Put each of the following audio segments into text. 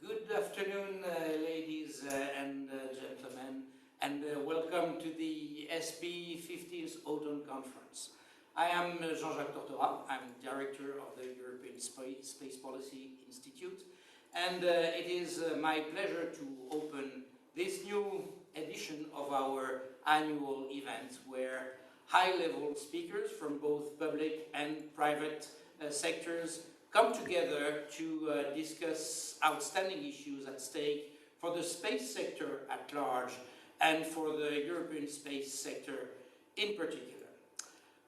Good afternoon, ladies and gentlemen, and welcome to the ESPI 15th Autumn Conference. I am Jean-Jacques Tortora. I'm Director of the European Space Policy Institute, and it is my pleasure to open this new edition of our annual event where high-level speakers from both public and private sectors come together to discuss outstanding issues at stake for the space sector at large and for the European space sector in particular.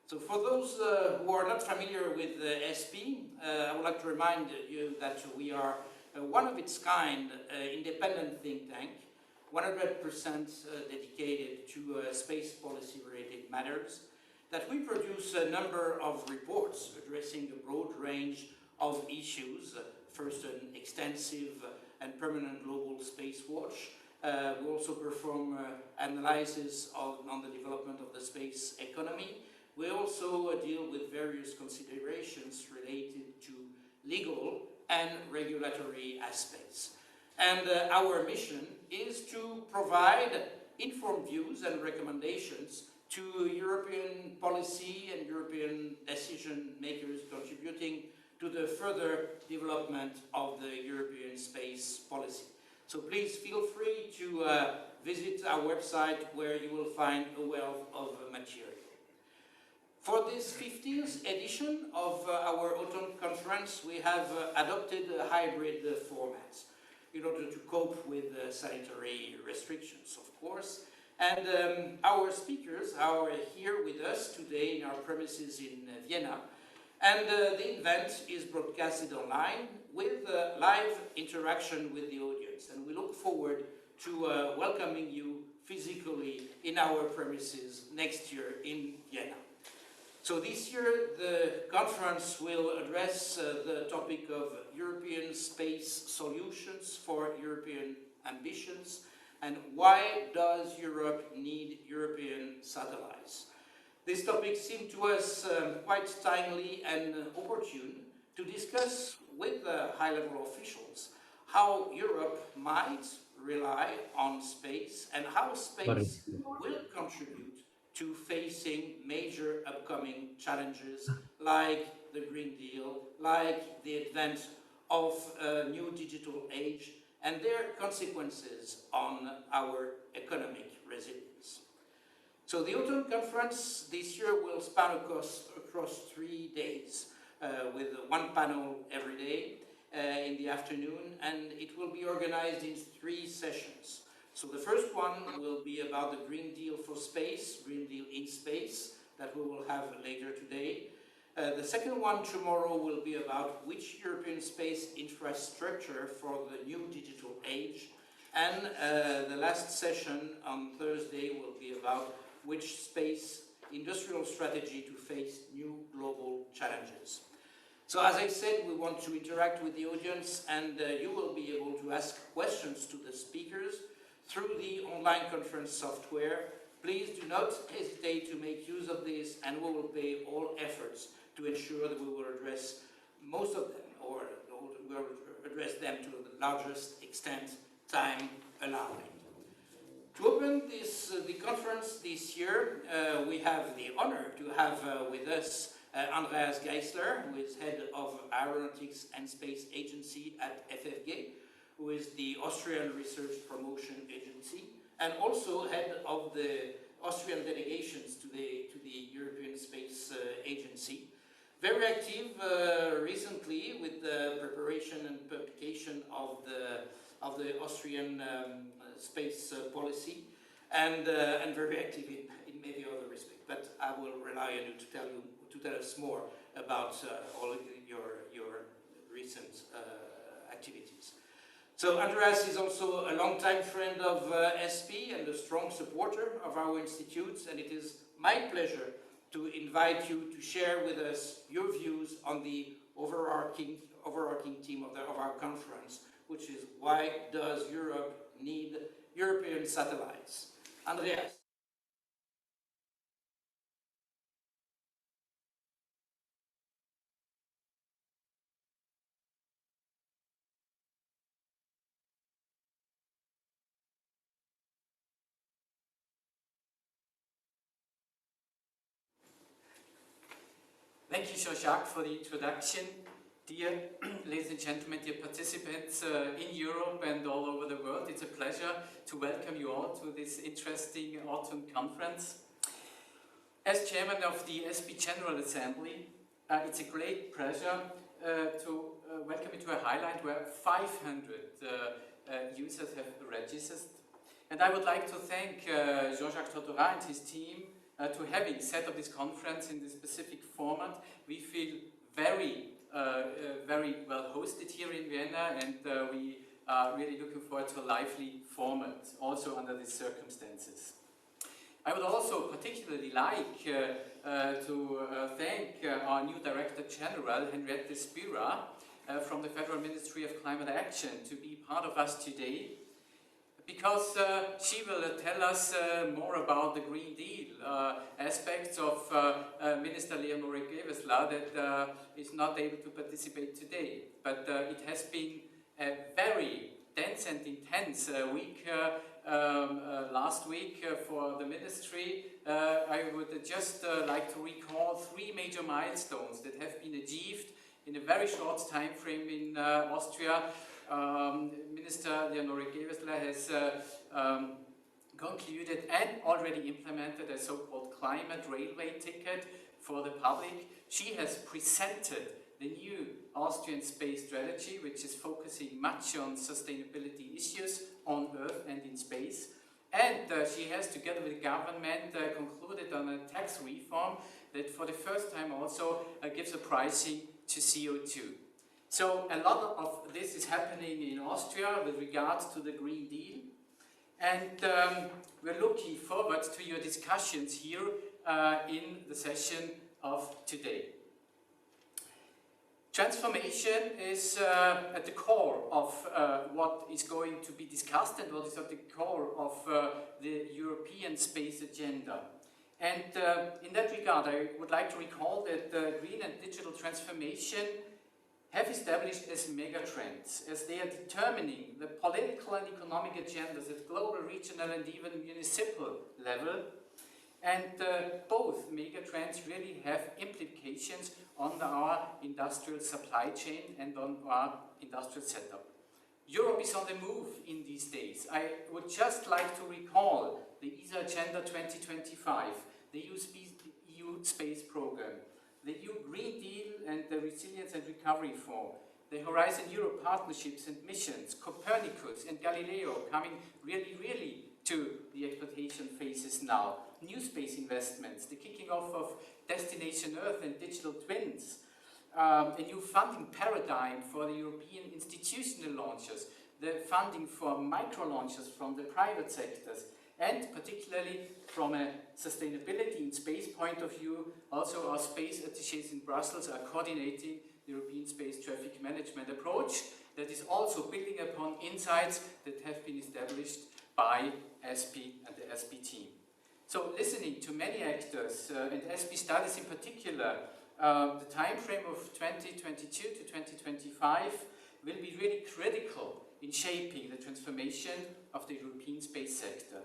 So for those who are not familiar with ESPI, I would like to remind you that we are one of its kind independent think tank, 100% dedicated to space policy related matters, that we produce a number of reports addressing a broad range of issues. First, an extensive and permanent global space watch. We also perform analysis on the development of the space economy. We also deal with various considerations related to legal and regulatory aspects. And our mission is to provide informed views and recommendations to European policy and European decision makers contributing to the further development of the European space policy. So please feel free to visit our website where you will find a wealth of material. For this 15th edition of our Autumn Conference, we have adopted a hybrid format in order to cope with sanitary restrictions, of course. And our speakers are here with us today in our premises in Vienna. And the event is broadcasted online with live interaction with the audience. And we look forward to welcoming you physically in our premises next year in Vienna. So this year, the conference will address the topic of European space solutions for European ambitions, and why does Europe need European satellites? This topic seemed to us quite timely and opportune to discuss with high-level officials how Europe might rely on space and how space will contribute to facing major upcoming challenges like the Green Deal, like the advent of a new digital age, and their consequences on our economic resilience. So the Autumn Conference this year will span across 3 days with one panel every day in the afternoon, and it will be organized in 3 sessions. So the first one will be about the Green Deal for space, Green Deal in space, that we will have later today. The second one tomorrow will be about which European space infrastructure for the new digital age. And the last session on Thursday will be about which space industrial strategy to face new global challenges. So as I said, we want to interact with the audience, and you will be able to ask questions to the speakers through the online conference software. Please do not hesitate to make use of this, and we will pay all efforts to ensure that we will address most of them, or we will address them to the largest extent time allowing. To open the conference this year, we have the honor to have with us Andreas Geisler, who is head of Aeronautics and Space Agency at FFG, who is the Austrian Research Promotion Agency, and also head of the Austrian delegations to the European Space Agency. Very active recently with the preparation and publication of the Austrian space policy, and very active in many other respects. But I will rely on you to tell us more about all of your recent activities. So Andreas is also a longtime friend of ESPI and a strong supporter of our institutes, and it is my pleasure to invite you to share with us your views on the overarching theme of our conference, which is why does Europe need European satellites? Andreas. Jean-Jacques, for the introduction. Dear ladies and gentlemen, dear participants in Europe and all over the world, it's a pleasure to welcome you all to this interesting autumn conference. As chairman of the ESPI General Assembly, it's a great pleasure to welcome you to a highlight where 500 users have registered. And I would like to thank Jean-Jacques Tortora and his team to having set up this conference in this specific format. We feel very well hosted here in Vienna, and we are really looking forward to a lively format, also under these circumstances. I would also particularly like to thank our new Director General, Henriette Spira, from the Federal Ministry of Climate Action, to be part of us today, because she will tell us more about the Green Deal aspects of Minister Leonore Gewessler that is not able to participate today. But it has been a very dense and intense week last week for the ministry. I would just like to recall 3 major milestones that have been achieved in a very short time frame in Austria. Minister Leonore Gewessler has concluded and already implemented a so-called climate railway ticket for the public. She has presented the new Austrian space strategy, which is focusing much on sustainability issues on Earth and in space. And she has, together with the government, concluded on a tax reform that for the first time also gives a pricing to CO2. So a lot of this is happening in Austria with regards to the Green Deal, and we're looking forward to your discussions here in the session of today. Transformation is at the core of what is going to be discussed and what is at the core of the European space agenda. And in that regard, I would like to recall that green and digital transformation have established as megatrends, as they are determining the political and economic agendas at global, regional and even municipal level. And both megatrends really have implications on our industrial supply chain and on our industrial setup. Europe is on the move in these days. I would just like to recall the ESA Agenda 2025, the EU Space Program, the EU Green Deal and the Resilience and Recovery Fund, the Horizon Europe partnerships and missions, Copernicus and Galileo coming really to the exploitation phases now, new space investments, the kicking off of Destination Earth and digital twins, a new funding paradigm for the European institutional launches, the funding for micro launches from the private sectors, and particularly from a sustainability in space point of view, also our space attachés in Brussels are coordinating the European space traffic management approach that is also building upon insights that have been established by ESPI and the ESPI team. So listening to many actors and ESPI studies in particular, the time frame of 2022 to 2025 will be really critical in shaping the transformation of the European space sector.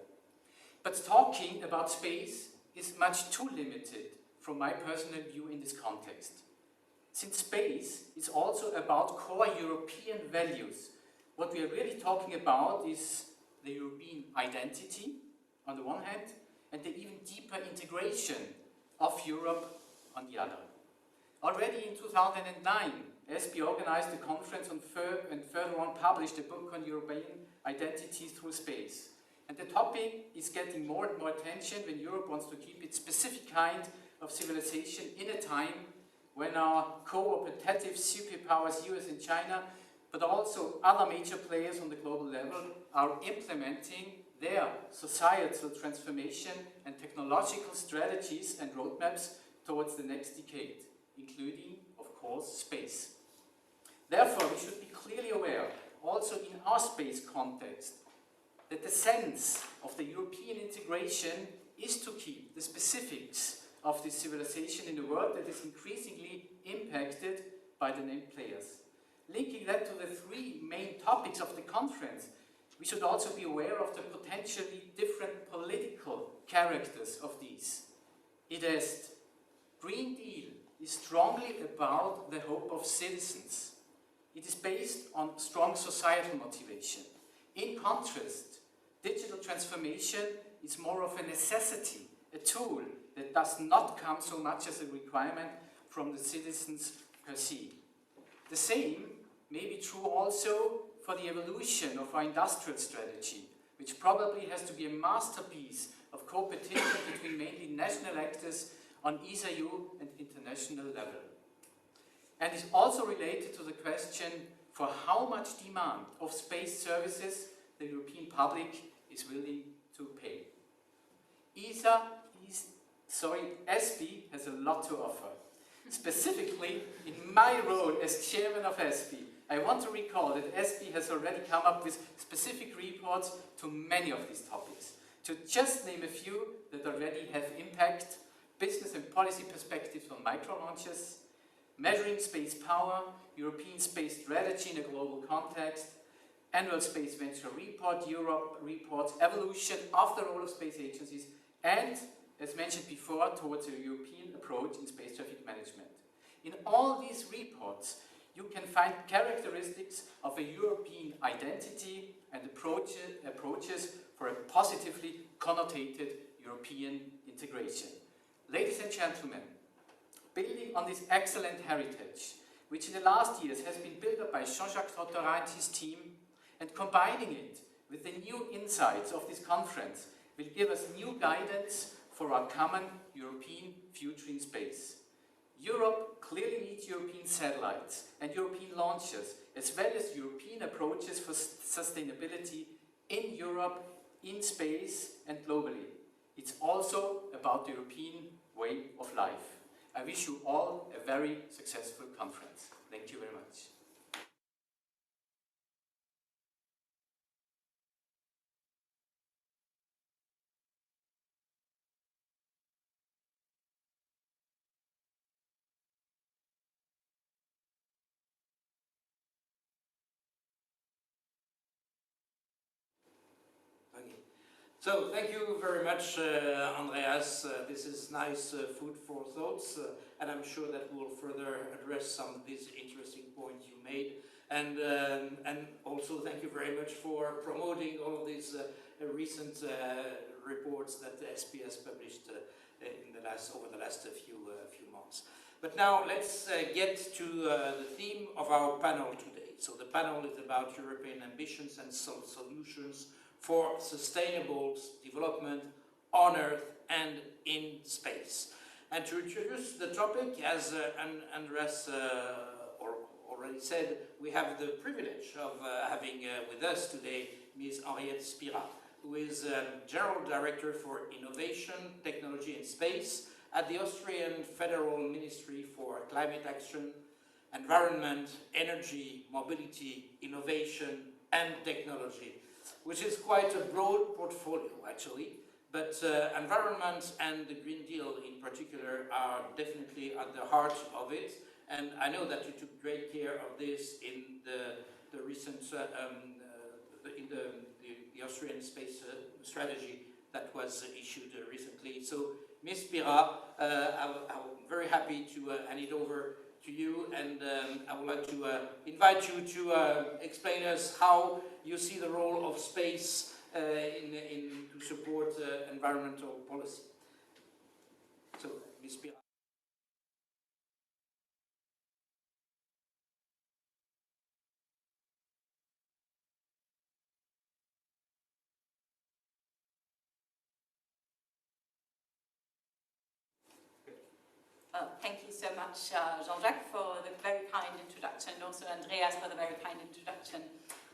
But talking about space is much too limited from my personal view in this context. Since space is also about core European values, what we are really talking about is the European identity on the one hand, and the even deeper integration of Europe on the other. Already in 2009, ESPI organized a conference and further on published a book on European identity through space. And the topic is getting more and more attention when Europe wants to keep its specific kind of civilization in a time when our cooperative superpowers, US and China, but also other major players on the global level, are implementing their societal transformation and technological strategies and roadmaps towards the next decade, including, of course, space. Therefore, we should be clearly aware, also in our space context, that the sense of the European integration is to keep the specifics of this civilization in a world that is increasingly impacted by the named players. Linking that to the 3 main topics of the conference, we should also be aware of the potentially different political characters of these. It is Green Deal is strongly about the hope of citizens. It is based on strong societal motivation. In contrast, digital transformation is more of a necessity, a tool that does not come so much as a requirement from the citizens per se. The same may be true also for the evolution of our industrial strategy, which probably has to be a masterpiece of competition between mainly national actors on ESA-EU and international level. And is also related to the question for how much demand of space services the European public is willing to pay. ESPI has a lot to offer. Specifically, in my role as chairman of ESPI, I want to recall that ESPI has already come up with specific reports to many of these topics. To just name a few that already have impact: business and policy perspectives on micro-launches, measuring space power, European space strategy in a global context, annual space venture report, Europe reports, evolution of the role of space agencies, and, as mentioned before, towards a European approach in space traffic management. In all these reports, you can find characteristics of a European identity and approaches for a positively connotated European integration. Ladies and gentlemen, building on this excellent heritage, which in the last years has been built up by Jean-Jacques Tortora and his team, and combining it with the new insights of this conference, will give us new guidance for our common European future in space. Europe clearly needs European satellites and European launches, as well as European approaches for sustainability in Europe, in space and globally. It's also about the European way of life. I wish you all a very successful conference. Thank you very much. So thank you very much, Andreas. This is nice food for thoughts, and I'm sure that we'll further address some of these interesting points you made. And also thank you very much for promoting all of these recent reports that the ESPI has published over the last few months. But now let's get to the theme of our panel today. So the panel is about European ambitions and solutions for sustainable development on Earth and in space. And to introduce the topic, as Andreas already said, we have the privilege of having with us today Ms. Henriette Spira, who is General Director for Innovation, Technology and Space at the Austrian Federal Ministry for Climate Action, Environment, Energy, Mobility, Innovation and Technology, which is quite a broad portfolio actually, but environment and the Green Deal in particular are definitely at the heart of it, and I know that you took great care of this in the recent, in the Austrian space strategy that was issued recently. So Ms. Spira, I'm very happy to hand it over to you, and I would like to invite you to explain us how you see the role of space to support environmental policy. So, Ms. Spira. Thank you so much, Jean-Jacques, for the very kind introduction, and also Andreas for the very kind introduction.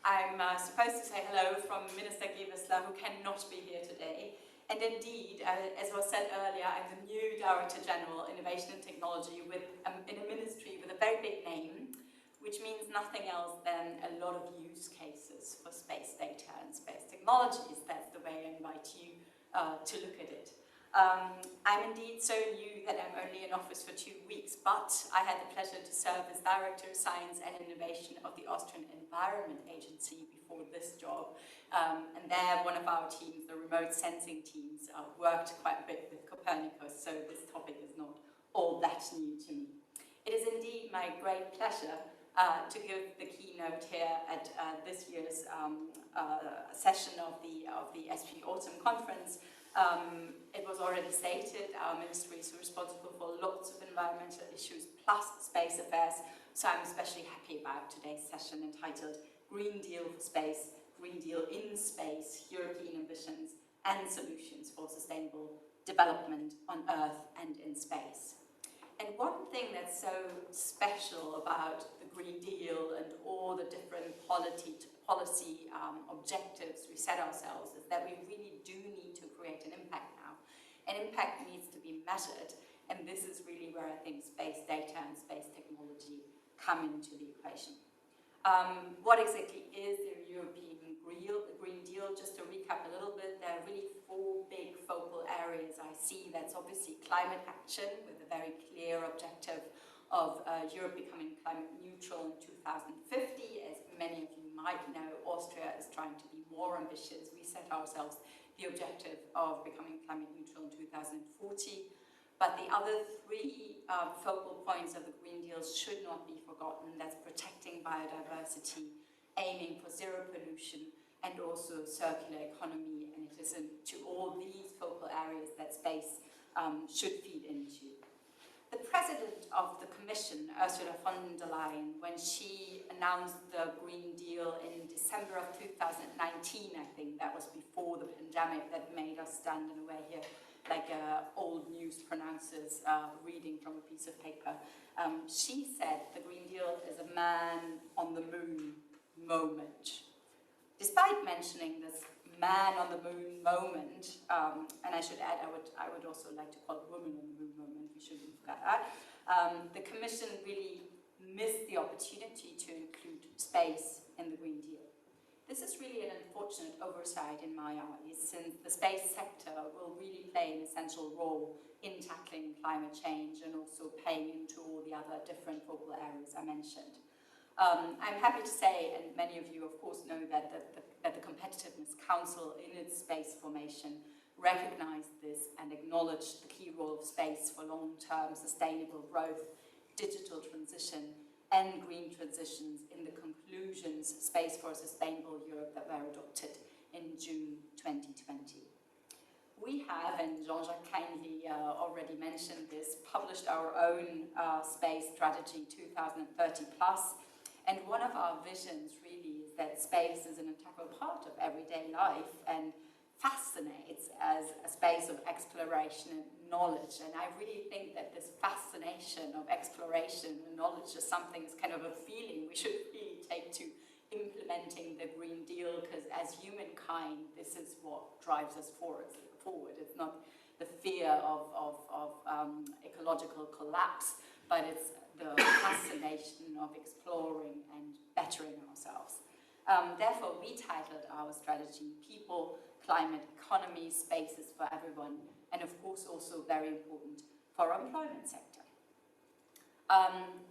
I'm supposed to say hello from Minister Gewessler, who cannot be here today. And indeed, as was said earlier, I'm the new Director General, Innovation and Technology in a ministry with a very big name, which means nothing else than a lot of use cases for space data and space technologies. That's the way I invite you to look at it. I'm indeed so new that I'm only in office for 2 weeks, but I had the pleasure to serve as Director of Science and Innovation of the Austrian Environment Agency before this job. And there, one of our teams, the remote sensing teams, worked quite a bit with Copernicus, so this topic is not all that new to me. It is indeed my great pleasure to give the keynote here at this year's session of the ESPI Autumn Conference. It was already stated, our ministry is responsible for lots of environmental issues plus space affairs, so I'm especially happy about today's session entitled Green Deal for Space, Green Deal in Space, European Ambitions and Solutions for Sustainable Development on Earth and in Space. And one thing that's so special about the Green Deal and all the different policy objectives we set ourselves is that we really do need to create an impact now. And impact needs to be measured, and this is really where I think space data and space technology come into the equation. What exactly is the European Green Deal? Just to recap a little bit, there are really four big focal areas I see. That's obviously climate action with a very clear objective of Europe becoming climate neutral in 2050. As many of you might know, Austria is trying to be more ambitious. We set ourselves the objective of becoming climate neutral in 2040. But the other three focal points of the Green Deal should not be forgotten. That's protecting biodiversity, aiming for zero pollution, and also circular economy. And it is to all these focal areas that space should feed into. The President of the Commission, Ursula von der Leyen, when she announced the Green Deal in December of 2019, I think that was before the pandemic that made us stand in a way here, like old news pronouncers reading from a piece of paper. She said the Green Deal is a man on the moon moment. Despite mentioning this man on the moon moment, and I should add, I would also like to call it woman on the moon moment, we shouldn't forget that, the Commission really missed the opportunity to include space in the Green Deal. This is really an unfortunate oversight in my eyes, since the space sector will really play an essential role in tackling climate change and also playing into all the other different focal areas I mentioned. I'm happy to say, and many of you of course know, that the Competitiveness Council in its space formation recognized this and acknowledged the key role of space for long-term sustainable growth, digital transition, and green transitions in the conclusions Space for a Sustainable Europe that were adopted in June 2020. We have, and Jean-Jacques kindly already mentioned this, published our own space strategy 2030 plus, and one of our visions really is that space is an integral part of everyday life and fascinates as a space of exploration and knowledge. And I really think that this fascination of exploration and knowledge is something, it's kind of a feeling we should really take to implementing the Green Deal, because as humankind, this is what drives us forward. It's not the fear of ecological collapse, but it's the fascination of exploring and bettering ourselves. Therefore, we titled our strategy People, Climate, Economy, Spaces for Everyone, and of course also very important for our employment sector.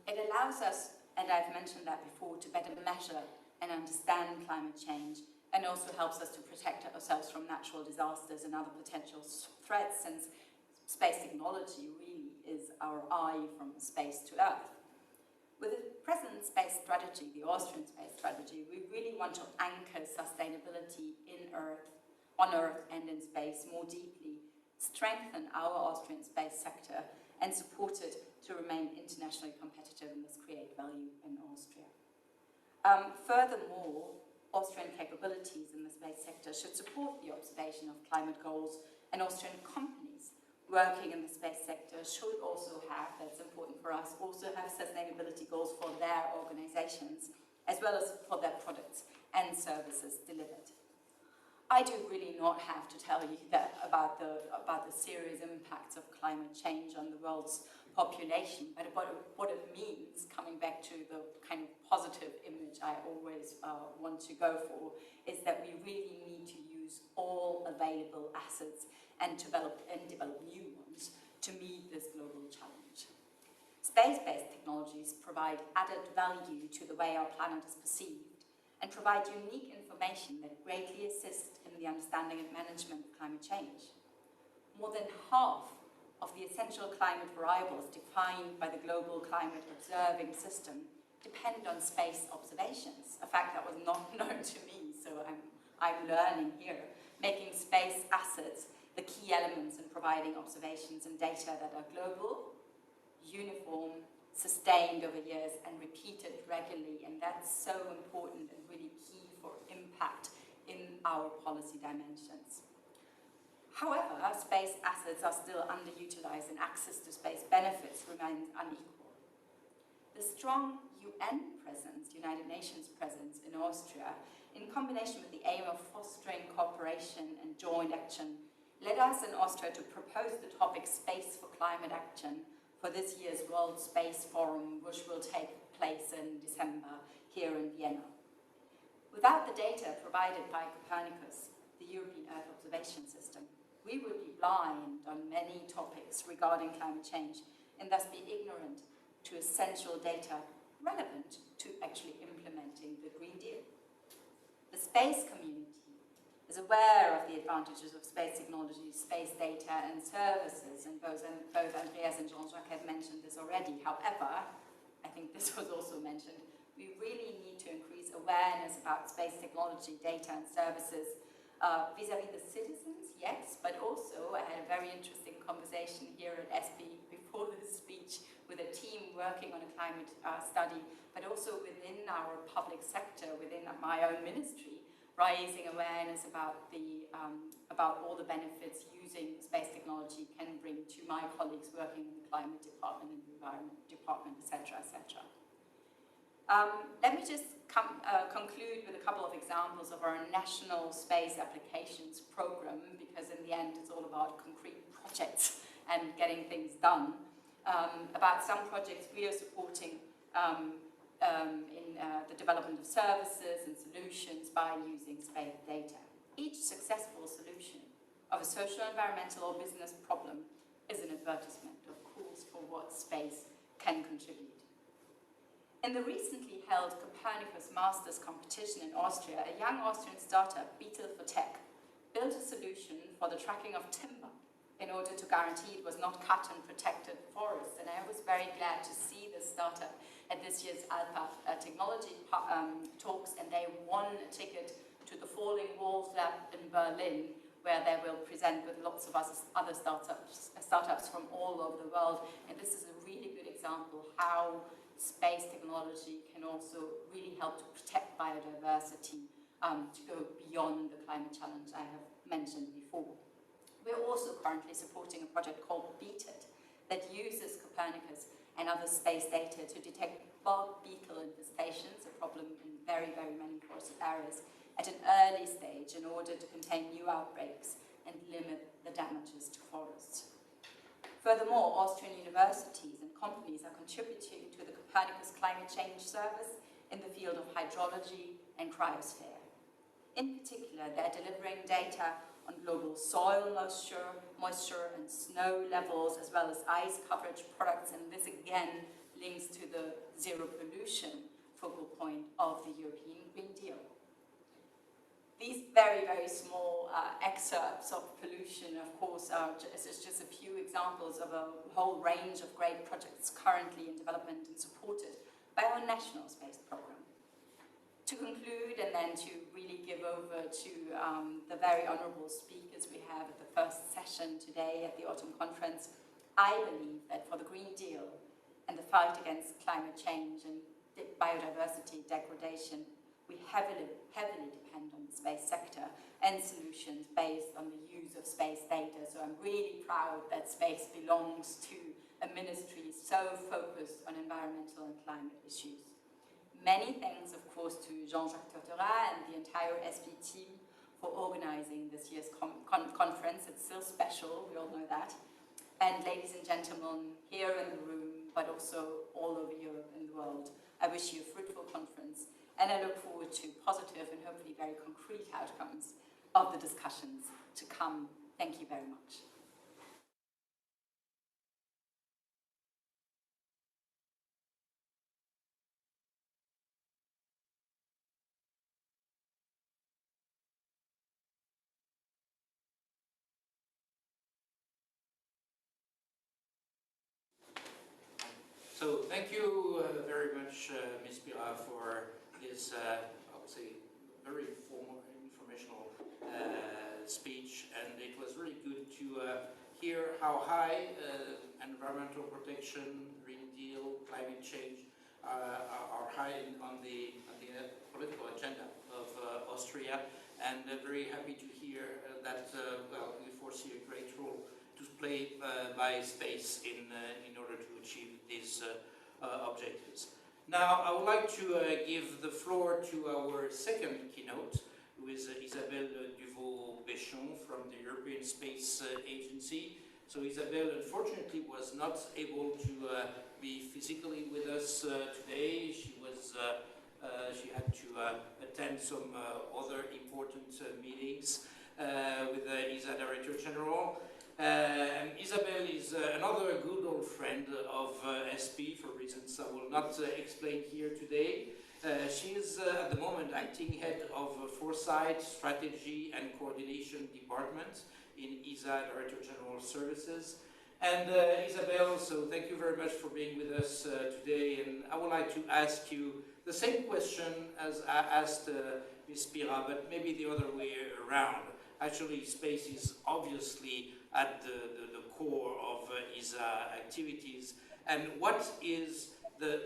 It allows us, and I've mentioned that before, to better measure and understand climate change, and also helps us to protect ourselves from natural disasters and other potential threats, since space technology really is our eye from space to Earth. With the present space strategy, the Austrian space strategy, we really want to anchor sustainability on Earth and in space more deeply, strengthen our Austrian space sector, and support it to remain internationally competitive and thus create value in Austria. Furthermore, Austrian capabilities in the space sector should support the observation of climate goals, and Austrian companies working in the space sector should also have, that's important for us, also have sustainability goals for their organizations, as well as for their products and services delivered. I do really not have to tell you that about the serious impacts of climate change on the world's population, but what it means, coming back to the kind of positive image I always want to go for, is that we really need to use all available assets and develop new ones to meet this global challenge. Space-based technologies provide added value to the way our planet is perceived and provide unique information that greatly assist in the understanding and management of climate change. More than half of the essential climate variables defined by the global climate observing system depend on space observations, a fact that was not known to me, so I'm learning here, making space assets the key elements in providing observations and data that are global, uniform, sustained over years and repeated regularly, and that's so important and really key for impact in our policy dimensions. However, space assets are still underutilized and access to space benefits remains unequal. The strong UN presence, United Nations presence in Austria, in combination with the aim of fostering cooperation and joint action, led us in Austria to propose the topic Space for Climate Action for this year's World Space Forum, which will take place in December here in Vienna. Without the data provided by Copernicus, the European Earth Observation System, we would be blind on many topics regarding climate change and thus be ignorant to essential data relevant to actually implementing the Green Deal. The space community is aware of the advantages of space technology, space data and services, and both Andreas and Jean-Jacques have mentioned this already. However, I think this was also mentioned, we really need to increase awareness about space technology, data and services vis-à-vis the citizens, yes, but also I had a very interesting conversation here at ESPI before this speech with a team working on a climate study, but also within our public sector, within my own ministry, raising awareness about all the benefits using space technology can bring to my colleagues working in the climate department and the environment department, etc., etc. Let me just conclude with a couple of examples of our national space applications program, because in the end it's all about concrete projects and getting things done. About some projects we are supporting in the development of services and solutions by using space data. Each successful solution of a social, environmental or business problem is an advertisement, of course, for what space can contribute. In the recently held Copernicus Masters competition in Austria, a young Austrian startup, Beetle for Tech, built a solution for the tracking of timber in order to guarantee it was not cut and protected forests. And I was very glad to see this startup at this year's Alpha Technology talks, and they won a ticket to the Falling Walls Lab in Berlin, where they will present with lots of other startups from all over the world. And this is a really good example how space technology can also really help to protect biodiversity, to go beyond the climate challenge I have mentioned before. We're also currently supporting a project called Beat It that uses Copernicus and other space data to detect bog beetle infestations, a problem in very, very many forested areas, at an early stage in order to contain new outbreaks and limit the damages to forests. Furthermore, Austrian universities and companies are contributing to the Copernicus Climate Change Service in the field of hydrology and cryosphere. In particular, they're delivering data on global soil moisture and snow levels, as well as ice coverage products, and this again links to the zero pollution focal point of the European Green Deal. These very, very small excerpts of pollution, of course, are just a few examples of a whole range of great projects currently in development and supported by our national space program. To conclude, and then to really give over to the very honourable speakers we have at the first session today at the Autumn Conference, I believe that for the Green Deal and the fight against climate change and biodiversity degradation, we heavily depend on the space sector and solutions based on the use of space data. So I'm really proud that space belongs to a ministry so focused on environmental and climate issues. Many thanks, of course, to Jean-Jacques Tortora and the entire ESPI team for organizing this year's conference. It's still special, we all know that. And ladies and gentlemen, here in the room, but also all over Europe and the world, I wish you a fruitful conference, and I look forward to positive and hopefully very concrete outcomes of the discussions to come. Thank you very much. So thank you very much, Ms. Pira, for this, I would say, very informational speech, and it was really good to hear how high environmental protection, Green Deal, climate change are high on the political agenda of Austria, and very happy to hear that well, we foresee a great role to play by space in order to achieve these objectives. Now, I would like to give the floor to our second keynote, who is Isabelle Duvaux-Béchon from the European Space Agency. So Isabelle, unfortunately, was not able to be physically with us today. She had to attend some other important meetings with the ESA Director General. Isabelle is another good old friend of SP for reasons I will not explain here today. She is at the moment acting head of Foresight, Strategy and Coordination Department in ESA Director General Services. And Isabelle, so thank you very much for being with us today. And I would like to ask you the same question as I asked Ms. Pira, but maybe the other way around. Actually, space is obviously at the core of ESA activities. And what is the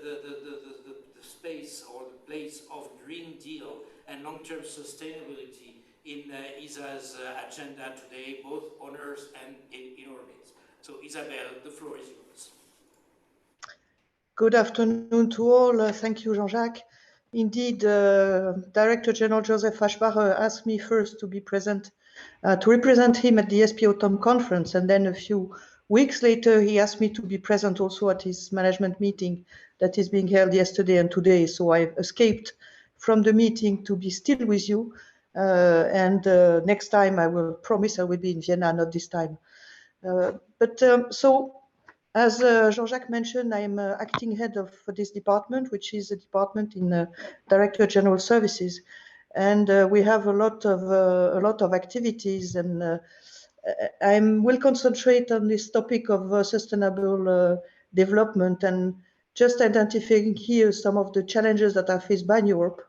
space or the place of Green Deal and long-term sustainability in ESA's agenda today, both on Earth and in orbit? So Isabelle, the floor is yours. Good afternoon to all. Thank you, Jean-Jacques. Indeed, Director General Joseph Aschbacher asked me first to be present, to represent him at the ESPI Autumn Conference, and then a few weeks later, he asked me to be present also at his management meeting that is being held yesterday and today. So I escaped from the meeting to be still with you, and next time I will promise I will be in Vienna, not this time. So, as Jean-Jacques mentioned, I'm acting head of this department, which is a department in Director General Services, and we have a lot of activities, and I will concentrate on this topic of sustainable development and just identifying here some of the challenges that are faced by Europe.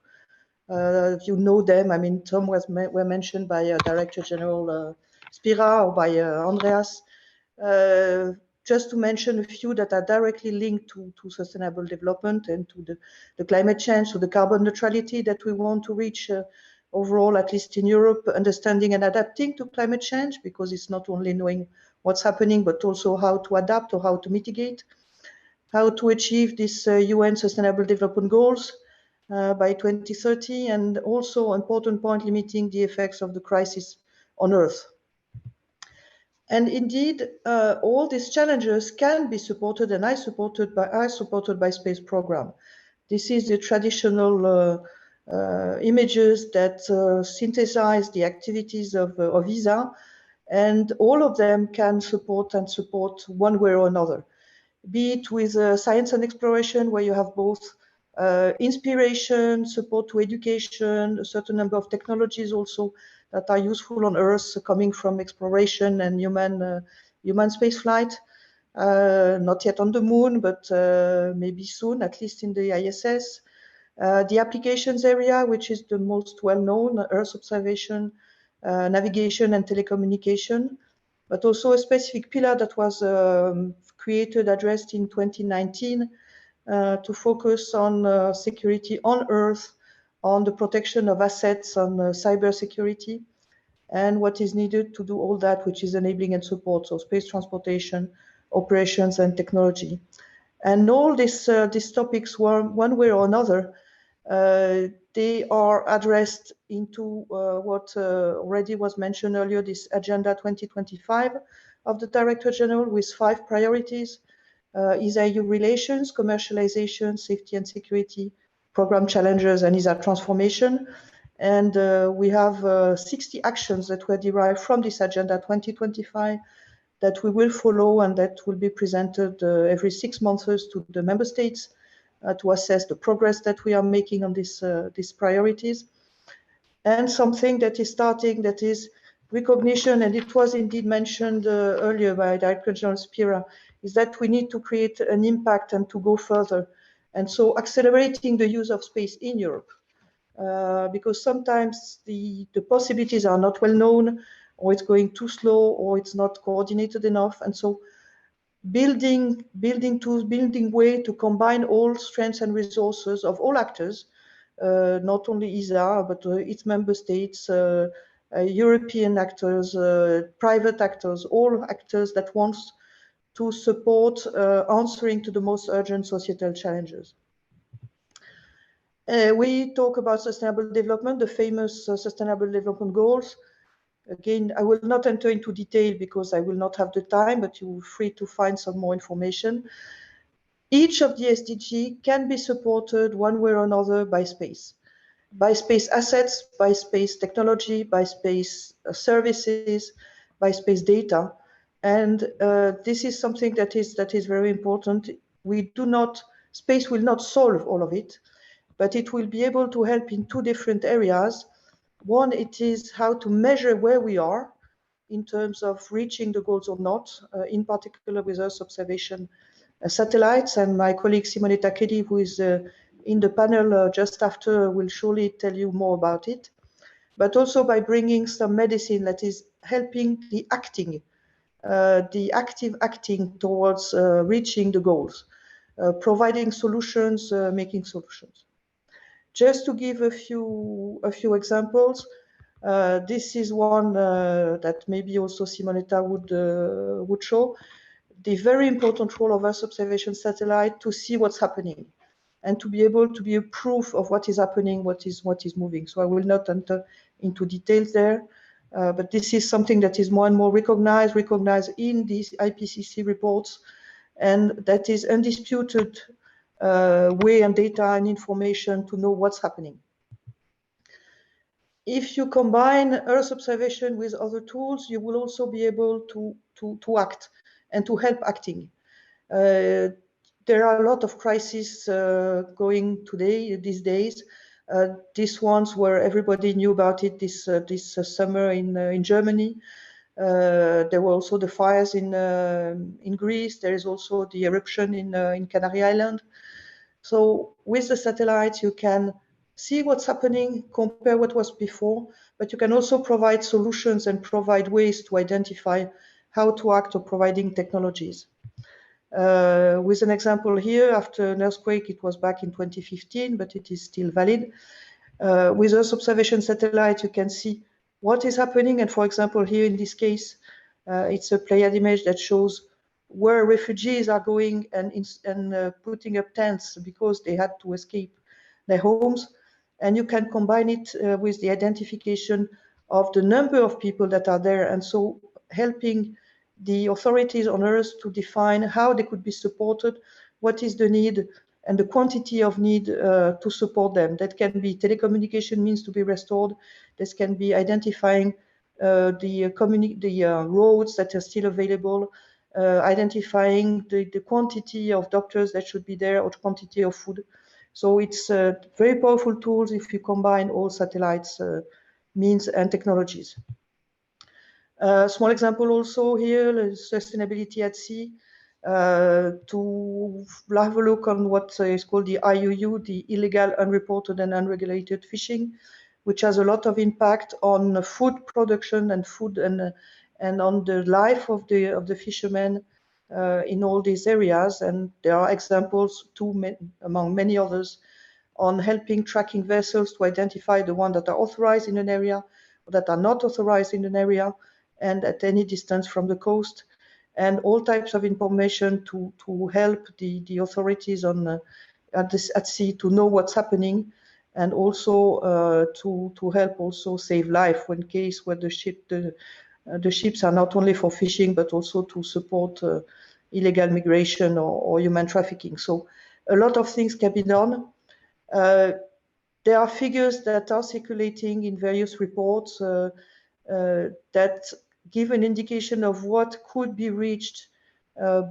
You know them. I mean, some were mentioned by Director General Spira or by Andreas. Just to mention a few that are directly linked to sustainable development and to the climate change, to the carbon neutrality that we want to reach overall, at least in Europe, understanding and adapting to climate change, because it's not only knowing what's happening, but also how to adapt or how to mitigate, how to achieve these UN Sustainable Development Goals by 2030, and also, important point, limiting the effects of the crisis on Earth. And indeed, all these challenges can be supported, and are supported by space program. This is the traditional images that synthesize the activities of ESA, and all of them can support one way or another. Be it with science and exploration, where you have both inspiration, support to education, a certain number of technologies also that are useful on Earth, coming from exploration and human space flight. Not yet on the moon, but maybe soon, at least in the ISS. The applications area, which is the most well-known, Earth observation, navigation and telecommunication, but also a specific pillar that was addressed in 2019 to focus on security on Earth, on the protection of assets, on cyber security, and what is needed to do all that, which is enabling and support, so space transportation, operations and technology. And all these topics were, one way or another, they are addressed into what already was mentioned earlier, this Agenda 2025 of the Director General, with 5 priorities: ESA-EU relations, commercialization, safety and security, program challenges, and ESA transformation. And we have 60 actions that were derived from this Agenda 2025 that we will follow, and that will be presented every 6 months to the member states to assess the progress that we are making on these priorities. And something that is starting, that is recognition, and it was indeed mentioned earlier by Director General Spira, is that we need to create an impact and to go further. And so accelerating the use of space in Europe, because sometimes the possibilities are not well known, or it's going too slow, or it's not coordinated enough. And so building tools, building way to combine all strengths and resources of all actors, not only ESA, but its member states, European actors, private actors, all actors that want to support answering to the most urgent societal challenges. We talk about sustainable development, the famous sustainable development goals. Again, I will not enter into detail because I will not have the time, but you're free to find some more information. Each of the SDG can be supported one way or another by space assets, by space technology, by space services, by space data. And this is something that is very important. Space will not solve all of it, but it will be able to help in two different areas. One, it is how to measure where we are in terms of reaching the goals or not, in particular with Earth observation satellites. And my colleague Simonetta Chedi, who is in the panel just after, will surely tell you more about it. But also by bringing some medicine that is helping the active acting towards reaching the goals, providing solutions, making solutions. Just to give a few examples, this is one that maybe also Simonetta would show. The very important role of Earth observation satellite to see what's happening and to be able to be a proof of what is happening, what is moving. So I will not enter into details there, but this is something that is more and more recognized in these IPCC reports, and that is undisputed way and data and information to know what's happening. If you combine Earth observation with other tools, you will also be able to act and to help acting. There are a lot of crises going these days. These ones where everybody knew about it this summer in Germany. There were also the fires in Greece. There is also the eruption in Canary Island. So with the satellites, you can see what's happening, compare what was before, but you can also provide solutions and provide ways to identify how to act or providing technologies. With an example here, after an earthquake, it was back in 2015, but it is still valid. With Earth observation satellite, you can see what is happening. And for example, here in this case, it's a Pleiad image that shows where refugees are going and putting up tents because they had to escape their homes. And you can combine it with the identification of the number of people that are there. And so helping the authorities on Earth to define how they could be supported, what is the need, and the quantity of need to support them. That can be telecommunication means to be restored. This can be identifying the roads that are still available, identifying the quantity of doctors that should be there or the quantity of food. So it's very powerful tools if you combine all satellites means and technologies. Small example also here, sustainability at sea. To have a look on what is called the IUU, the illegal, unreported and unregulated fishing, which has a lot of impact on food production and food and on the life of the fishermen in all these areas. And there are examples among many others on helping tracking vessels to identify the ones that are authorized in an area or that are not authorized in an area and at any distance from the coast, and all types of information to help the authorities at sea to know what's happening, and also to help also save life when case where the ships are not only for fishing but also to support illegal migration or human trafficking. So a lot of things can be done. There are figures that are circulating in various reports that give an indication of what could be reached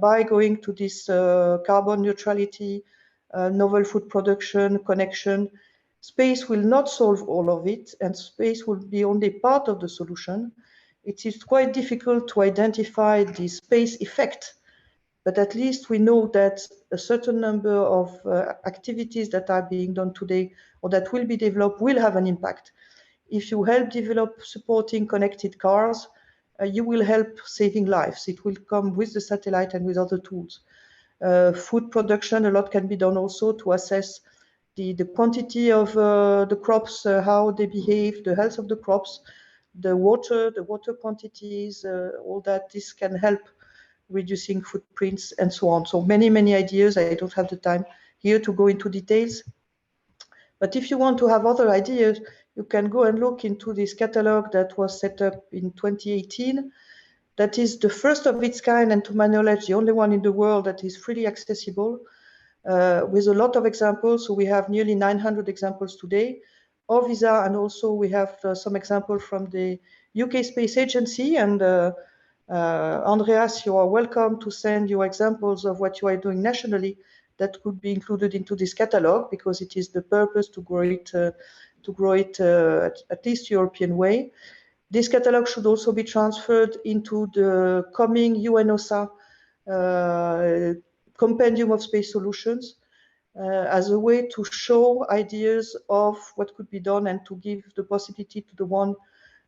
by going to this carbon neutrality, novel food production, connection. Space will not solve all of it, and space will be only part of the solution. It is quite difficult to identify the space effect but at least we know that a certain number of activities that are being done today or that will be developed will have an impact. If you help develop supporting connected cars, you will help saving lives. It will come with the satellite and with other tools. Food production, a lot can be done also to assess the quantity of the crops, how they behave, the health of the crops, the water quantities, all that. This can help reducing footprints and so on. So many ideas. I don't have the time here to go into details. But if you want to have other ideas, you can go and look into this catalog that was set up in 2018. That is the first of its kind, and to my knowledge, the only one in the world that is freely accessible, with a lot of examples. So we have nearly 900 examples today of VISA, and also we have some examples from the UK Space Agency. And Andreas, you are welcome to send your examples of what you are doing nationally that could be included into this catalog, because it is the purpose to grow it at least European way. This catalog should also be transferred into the coming UNOSA compendium of space solutions as a way to show ideas of what could be done and to give the possibility to the one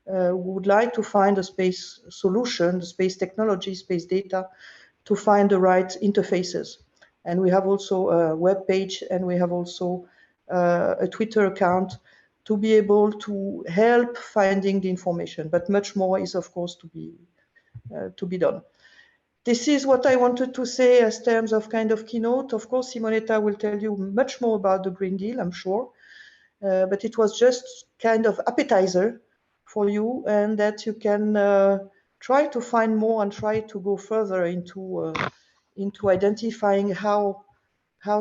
who would like to find a space solution, space technology, space data, to find the right interfaces. And we have also a web page, and we have also a Twitter account to be able to help finding the information. But much more is, of course, to be done. This is what I wanted to say as terms of kind of keynote. Of course, Simonetta will tell you much more about the Green Deal, I'm sure. But it was just kind of appetizer for you, and that you can try to find more and try to go further into identifying how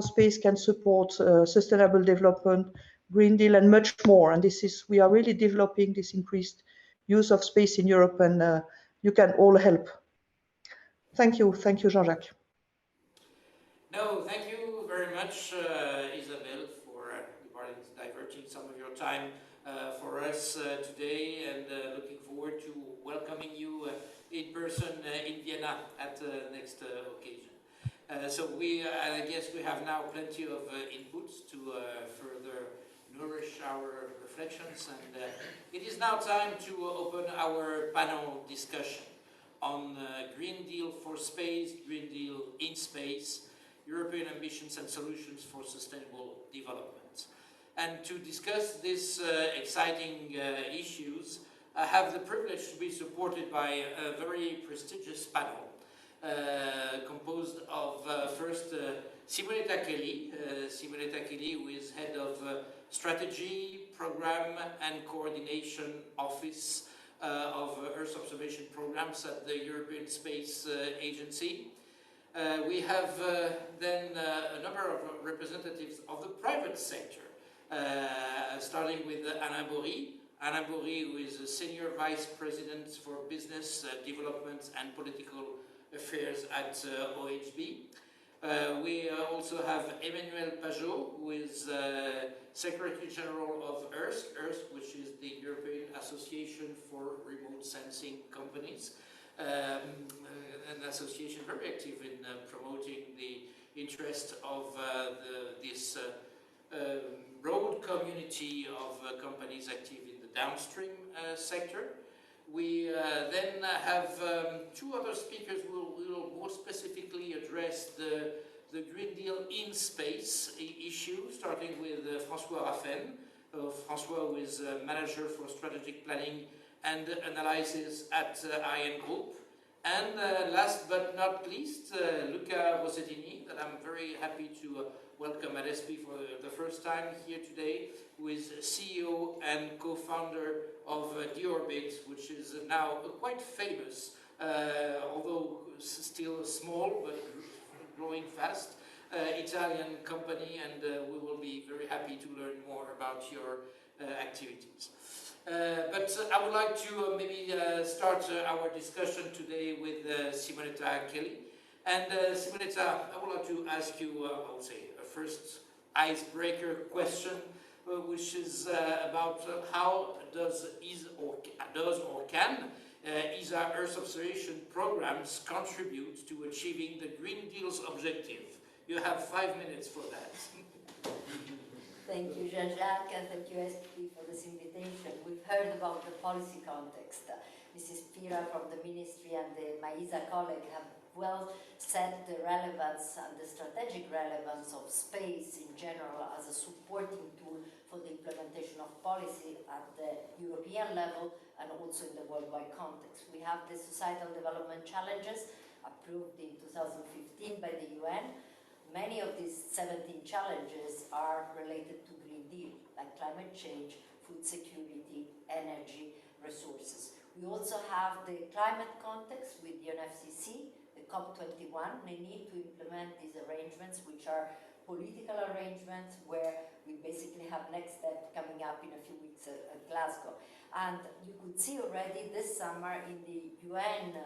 space can support sustainable development, Green Deal, and much more. And we are really developing this increased use of space in Europe, and you can all help. Thank you, Jean-Jacques. No, thank you very much, Isabelle, for diverting some of your time for us today, and looking forward to welcoming you in person in Vienna at the next occasion. So I guess we have now plenty of inputs to further nourish our reflections, and it is now time to open our panel discussion on Green Deal for Space, Green Deal in Space, European Ambitions and Solutions for Sustainable Development. And to discuss these exciting issues, I have the privilege to be supported by a very prestigious panel composed of first Simonetta Kelly. Simonetta Kelly, who is head of Strategy, Program and Coordination Office of Earth Observation Programs at the European Space Agency. We have then a number of representatives of the private sector, starting with Alain Bory. Alain Bory, who is a Senior Vice President for Business Development and Political Affairs at OHB. We also have Emmanuel Pajot, who is Secretary General of EARTH, which is the European Association for Remote Sensing Companies, an association very active in promoting the interest of this broad community of companies active in the downstream sector. We then have two other speakers who will more specifically address the Green Deal in space issue, starting with François Raffen. François, who is Manager for Strategic Planning and Analysis at IN Group. And last but not least, Luca Rosedini, that I'm very happy to welcome at ESPI for the first time here today, who is CEO and co-founder of D-Orbit, which is now quite famous, although still small, but growing fast, Italian company, and we will be very happy to learn more about your activities. But I would like to maybe start our discussion today with Simonetta Kelly. And Simonetta, I would like to ask you, I would say, a first icebreaker question, which is about how does or can ESA Earth observation programs contribute to achieving the Green Deal's objective. You have 5 minutes for that. Thank you, Jean-Jacques, and thank you, ESPI, for this invitation. We've heard about the policy context. Mrs. Pira from the Ministry and my ESA colleague have well set the relevance and the strategic relevance of space in general as a supporting tool for the implementation of policy at the European level and also in the worldwide context. We have the Societal Development Challenges approved in 2015 by the UN. Many of these 17 challenges are related to Green Deal, like climate change, food security, energy, resources. We also have the climate context with the UNFCCC, the COP21. They need to implement these arrangements, which are political arrangements where we basically have next step coming up in a few weeks at Glasgow. And you could see already this summer in the UN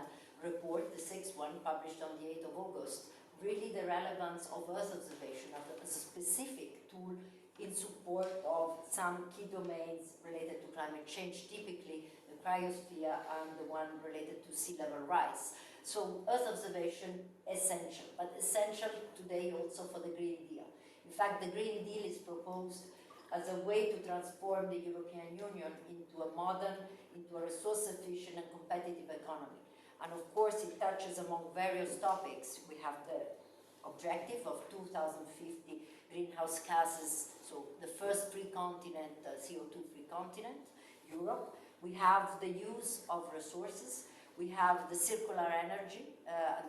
report, the 6th one, published on the 8th of August, really the relevance of Earth observation as a specific tool in support of some key domains related to climate change, typically the cryosphere and the one related to sea level rise. So Earth observation, essential, but essential today also for the Green Deal. In fact, the Green Deal is proposed as a way to transform the European Union into a modern, into a resource-efficient and competitive economy. And of course, it touches among various topics. We have the objective of 2050 greenhouse gases, so the first free continent, CO2-free continent, Europe. We have the use of resources. We have the circular energy,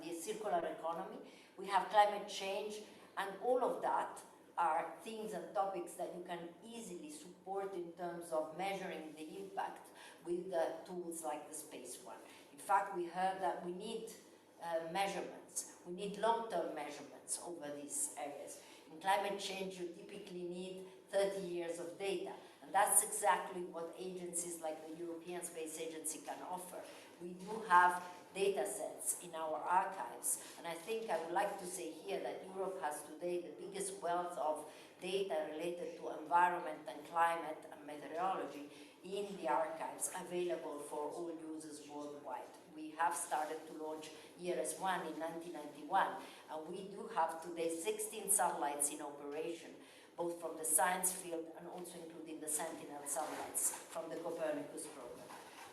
the circular economy. We have climate change, and all of that are things and topics that you can easily support in terms of measuring the impact with tools like the space one. In fact, we heard that we need measurements. We need long-term measurements over these areas. In climate change, you typically need 30 years of data. And that's exactly what agencies like the European Space Agency can offer. We do have data sets in our archives. And I think I would like to say here that Europe has today the biggest wealth of data related to environment and climate and meteorology in the archives available for all users worldwide. We have started to launch ERS-1 in 1991, and we do have today 16 satellites in operation, both from the science field and also including the Sentinel satellites from the Copernicus program.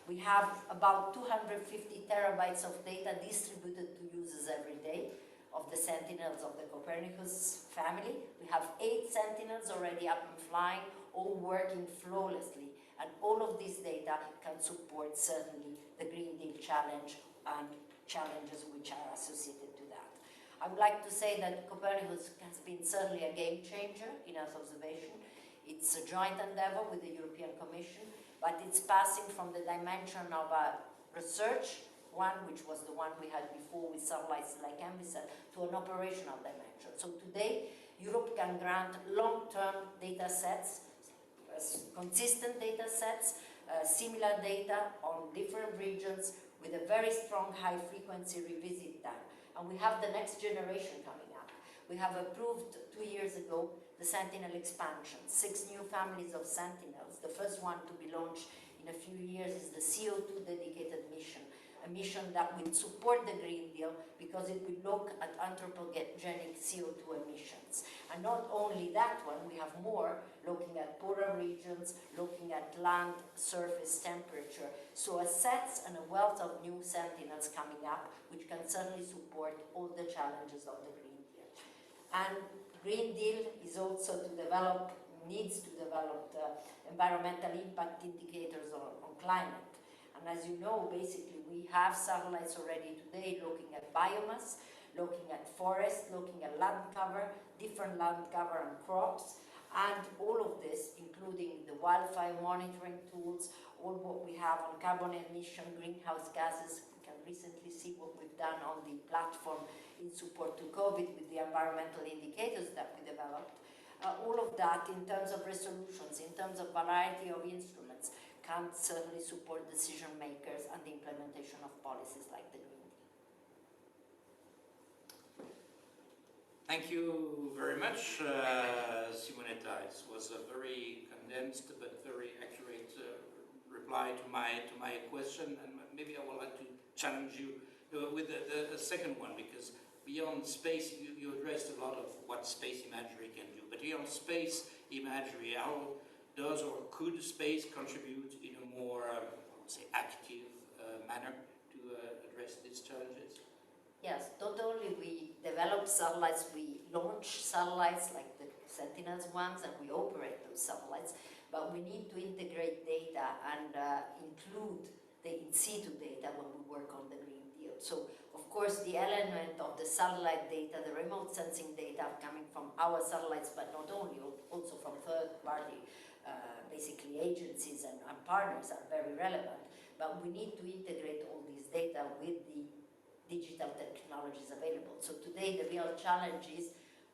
We have about 250 terabytes of data distributed to users every day of the Sentinels of the Copernicus family. We have 8 Sentinels already up and flying, all working flawlessly. And all of this data can support certainly the Green Deal challenge and challenges which are associated to that. I would like to say that Copernicus has been certainly a game changer in Earth observation. It's a joint endeavor with the European Commission, but it's passing from the dimension of a research one, which was the one we had before with satellites like ENVISAT, to an operational dimension. So today, Europe can grant long-term data sets, consistent data sets, similar data on different regions with a very strong high-frequency revisit time. And we have the next generation coming up. We have approved 2 years ago the Sentinel expansion, 6 new families of Sentinels. The first one to be launched in a few years is the CO2 dedicated mission, a mission that will support the Green Deal because it will look at anthropogenic CO2 emissions. And not only that one, we have more looking at polar regions, looking at land surface temperature. So a set and a wealth of new Sentinels coming up, which can certainly support all the challenges of the Green Deal. And Green Deal is also to develop, needs to develop environmental impact indicators on climate. And as you know, basically we have satellites already today looking at biomass, looking at forest, looking at land cover, different land cover and crops, and all of this, including the wildfire monitoring tools, all what we have on carbon emission, greenhouse gases. We can recently see what we've done on the platform in support to COVID with the environmental indicators that we developed. All of that in terms of resolutions, in terms of variety of instruments, can certainly support decision makers and the implementation of policies like the Green Deal. Thank you very much, Simonetta. It was a very condensed but very accurate reply to my question, and maybe I would like to challenge you with the second one, because beyond space, you addressed a lot of what space imagery can do, but beyond space imagery, how does or could space contribute in a more, say, active manner to address these challenges? Yes, not only we develop satellites, we launch satellites like the Sentinels ones, and we operate those satellites, but we need to integrate data and include the in situ data when we work on the Green Deal. So, of course, the element of the satellite data, the remote sensing data coming from our satellites, but not only, also from third-party, basically agencies and partners are very relevant, but we need to integrate all these data with the digital technologies available. So today the real challenge is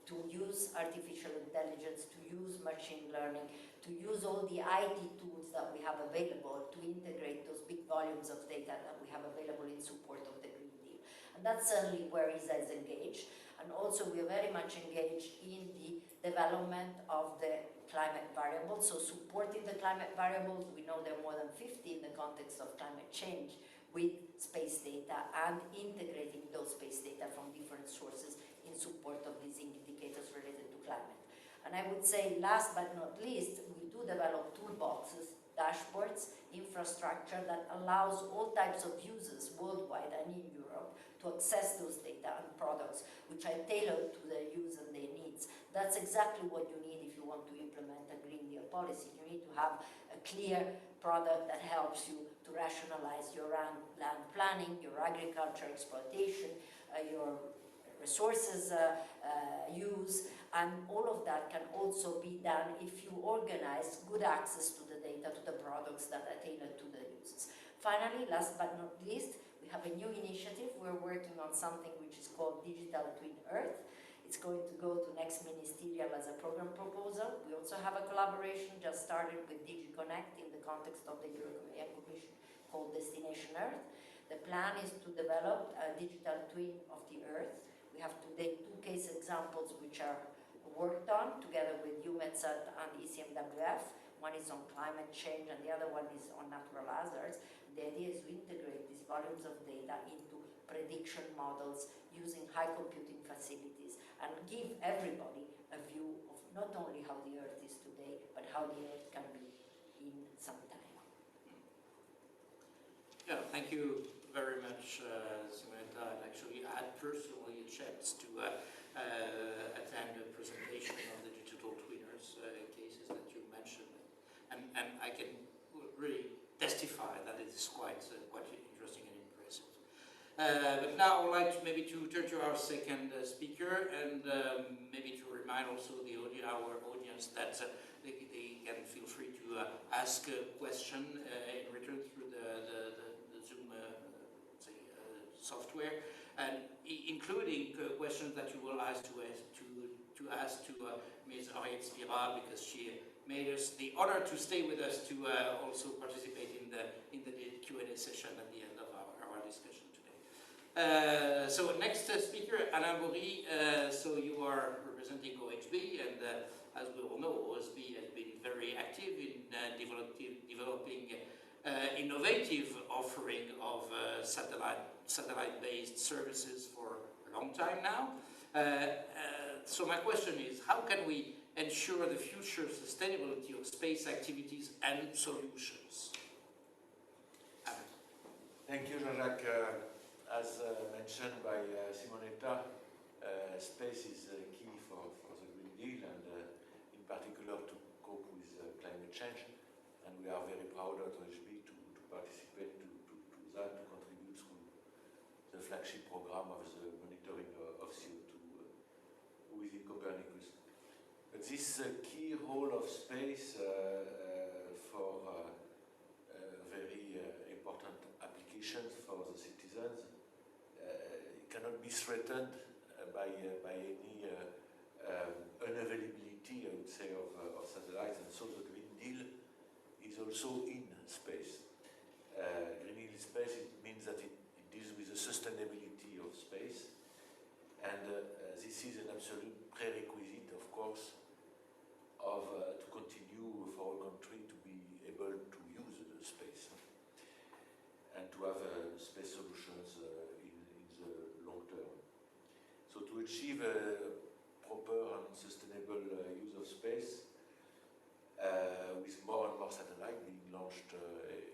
to use artificial intelligence, to use machine learning, to use all the IT tools that we have available to integrate those big volumes of data that we have available in support of the Green Deal. And that's certainly where ESA is engaged. And also we are very much engaged in the development of the climate variables. So supporting the climate variables, we know there are more than 50 in the context of climate change, with space data and integrating those space data from different sources in support of these indicators related to climate. And I would say, last but not least, we do develop toolboxes, dashboards, infrastructure that allows all types of users worldwide and in Europe to access those data and products which are tailored to their use and their needs. That's exactly what you need if you want to implement a Green Deal policy. You need to have a clear product that helps you to rationalize your land planning, your agriculture exploitation, your resources use, and all of that can also be done if you organize good access to the data, to the products that are tailored to the users. Finally, last but not least, we have a new initiative. We're working on something which is called Digital Twin Earth. It's going to go to next ministerial as a program proposal. We also have a collaboration just started with DigiConnect in the context of the European Commission called Destination Earth. The plan is to develop a digital twin of the Earth. We have today 2 case examples which are worked on together with UMETSAT and ECMWF. One is on climate change and the other one is on natural hazards. The idea is to integrate these volumes of data into prediction models using high computing facilities and give everybody a view of not only how the Earth is today, but how the Earth can be in some time. Yeah, thank you very much, Simonetta. And actually, I had personally a chance to attend a presentation of the digital twinners cases that you mentioned, and I can really testify that it is quite interesting and impressive. But now I would like maybe to turn to our second speaker, and maybe to remind also our audience that they can feel free to ask a question in return through the Zoom software, and including questions that you will ask to Ms. Henriette Spira, because she made us the honor to stay with us to also participate in the Q&A session at the end of our discussion today. So next speaker, Alain Bory. So you are representing OHB, and as we all know, OHB has been very active in developing innovative offering of satellite-based services for a long time now. So my question is, how can we ensure the future sustainability of space activities and solutions? Thank you, Jean-Jacques. As mentioned by Simonetta, space is key for the Green Deal, and in particular to cope with climate change. And we are very proud at OHB to participate to that, to contribute through the flagship program of the monitoring of CO2 within Copernicus. But this key role of space for very important applications for the citizens cannot be threatened by any unavailability, I would say, of satellites. And so the Green Deal is also in space. Green Deal in space, it means that it deals with the sustainability of space, and this is an absolute prerequisite, of course, of to continue for our country to be able to use the space. proper and sustainable use of space, with more and more satellites being launched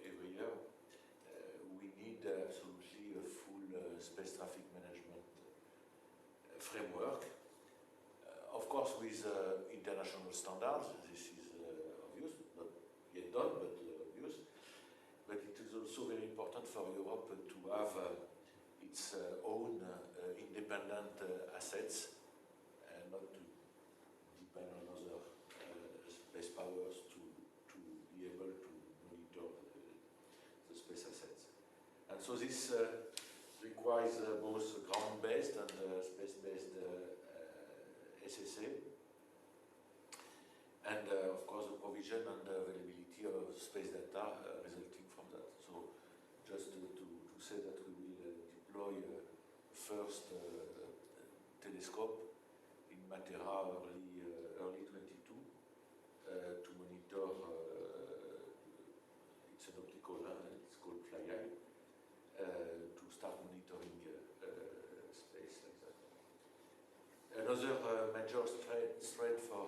every year, we need absolutely a full space traffic management framework. Of course, with international standards, this is obvious, not yet done, but obvious. But it is also very important for Europe to have its own independent assets, and not to depend on other space powers to be able to monitor the space assets. And so this requires both ground-based and space-based SSA, and of course the provision and the availability of space data resulting from that. So just to say that we will deploy first telescope in Matera early 22 to monitor, it's an optical, it's called FlyEye, to start monitoring space like that. Another major threat for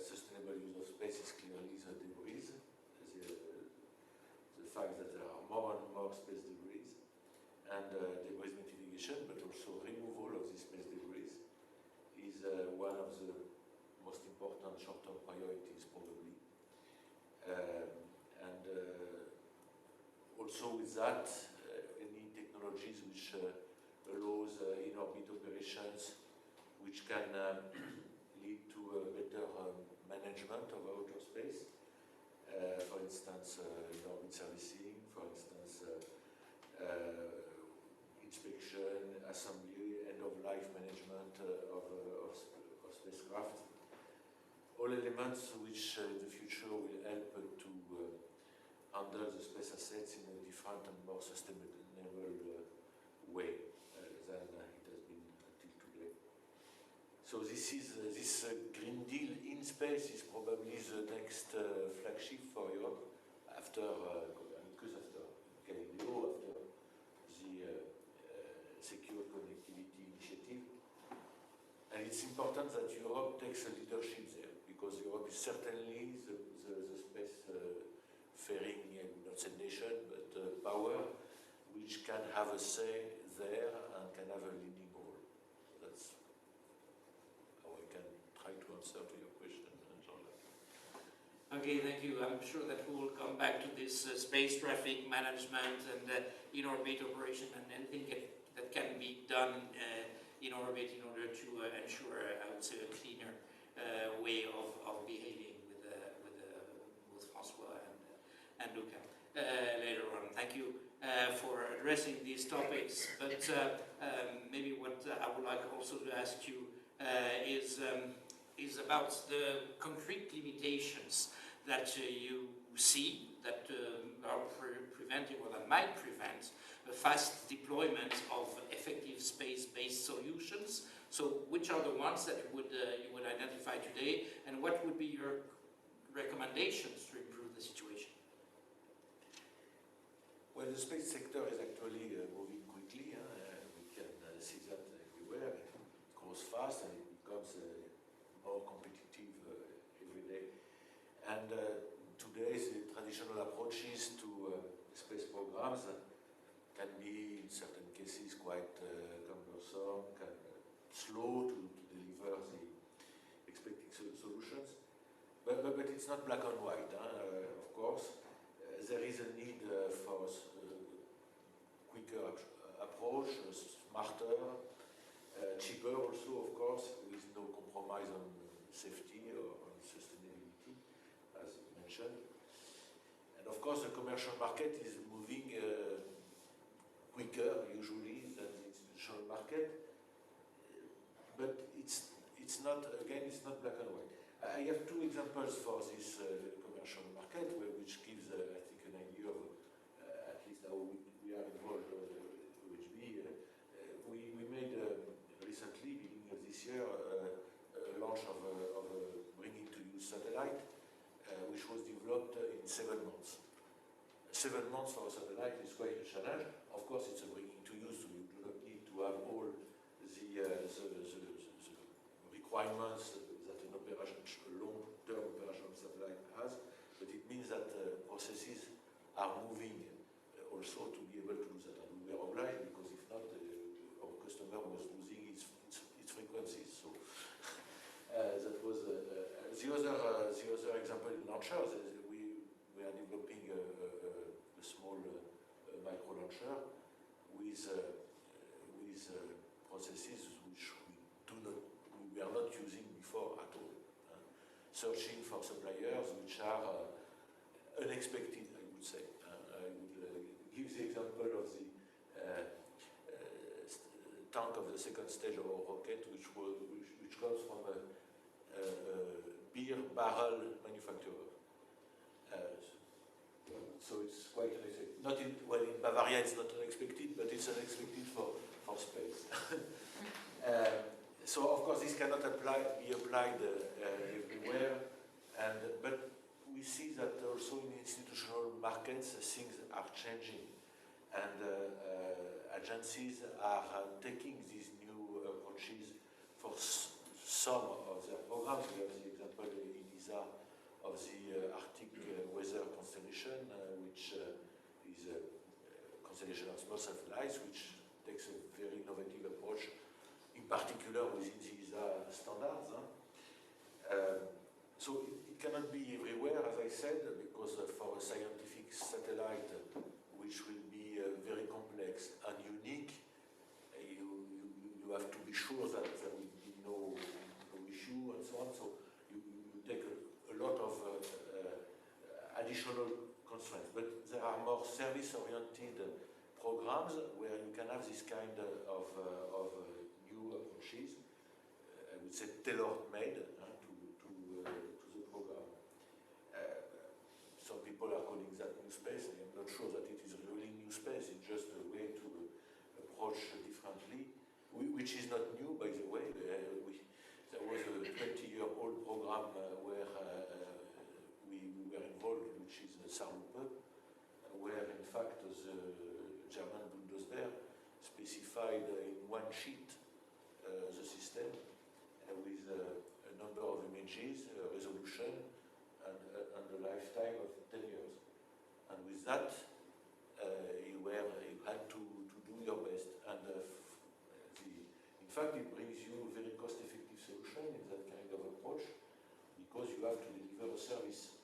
sustainable use of space is clearly the debris. The fact that there are more and more space debris, and debris mitigation, but also removal of this space debris is one of the most important short-term priorities, probably. And also with that, any technologies which allows in-orbit operations, which can lead to a better management of outer space. For instance, in-orbit servicing, for instance, inspection, assembly, end-of-life management of spacecraft. All elements which in the future will help to handle the space assets in a different and more sustainable way than it has been until today. So this Green Deal in space is probably the next flagship for Europe after Galileo, after the Secure Connectivity Initiative. And it's important that Europe takes a leadership there, because Europe is certainly the space faring, I would not say nation, but power, which can have a say there and can have a leading role. So that's how I can try to answer to your question, Jean-Jacques. Okay, thank you. I'm sure that we will come back to this space traffic management and in-orbit operation and anything that can be done in orbit in order to ensure, I would say, a cleaner way of behaving with both François and Luca later on. Thank you for addressing these topics. But maybe what I would like also to ask you is about the concrete limitations that you see that are preventing or that might prevent a fast deployment of effective space-based solutions. So which are the ones that you would identify today, and what would be your recommendations to improve the situation? Well, the space sector is actually moving quickly. We can see that everywhere. It grows fast and it becomes more competitive every day. And today's traditional approaches to space programs can be, in certain cases, quite cumbersome, slow to deliver the expected solutions. But it's not black and white, of course. There is a need for quicker approach, smarter, cheaper also, of course, with no compromise on safety or on sustainability, as mentioned. And of course, the commercial market is moving quicker, usually, than the institutional market. But it's not, again, it's not black and white. I have two examples for this commercial market, which gives, I think, an idea of at least how we are involved with ESPI. We made recently, beginning of this year, a launch of a bringing to use satellite, which was developed in 7 months. 7 months for a satellite is quite a challenge. Of course, it's a bringing to use, so you do not need to have all the requirements that an operation, a long-term operational satellite has, but it means that processes are moving also to be able to do that. And we were obliged, because if not, our customer was losing its frequencies. So that was the other example in launchers. We are developing a small micro launcher with processes which we are not using before at all. Searching for suppliers which are unexpected, I would say. I would give the example of the tank of the second stage of our rocket, which comes from a beer barrel manufacturer. So it's quite unexpected. In Bavaria it's not unexpected, but it's unexpected for space. So of course this cannot be applied everywhere, but we see that also in institutional markets things are changing, and agencies are taking these new approaches for some of their programs. We have the example in ESA of the Arctic weather constellation, which is a constellation of small satellites, which takes a very innovative approach, in particular within the ESA standards. So it cannot be everywhere, as I said, because for a scientific satellite, which will be very complex and unique, you have to be sure that there will be no issue and so on. So you take a lot of additional constraints. But there are more service-oriented programs where you can have this kind of new approaches. I would say tailor-made to the program. Some people are calling that new space. I am not sure that it is really new space. It's just a way to approach differently, which is not new, by the way. There was a 20-year-old program where we were involved, which is Saarlupe, where in fact the German Bundeswehr specified in one sheet the system with a number of images, resolution, and a lifetime of 10 years. And with that, you had to do your best. And in fact, it brings you a very cost-effective solution in that kind of approach, because you have to deliver a service.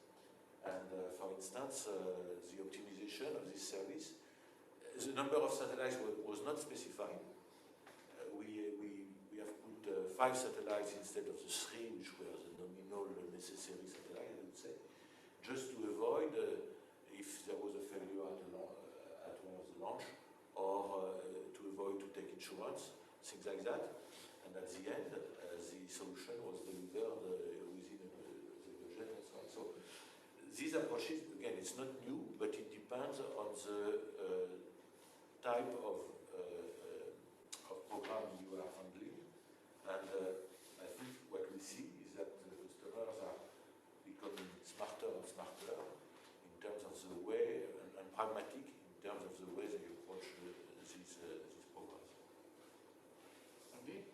And for instance, the optimization of this service, the number of satellites was not specified. We have put 5 satellites instead of the 3, which were the nominal necessary satellites, I would say, just to avoid if there was a failure at one of the launch, or to avoid to take insurance, things like that. And at the end, the solution was delivered within the budget and so on. So these approaches, again, it's not new, but it depends on the type of program you are handling. And I think what we see is that the customers are becoming smarter and smarter in terms of the way, and pragmatic in terms of the way they approach these programs. Okay.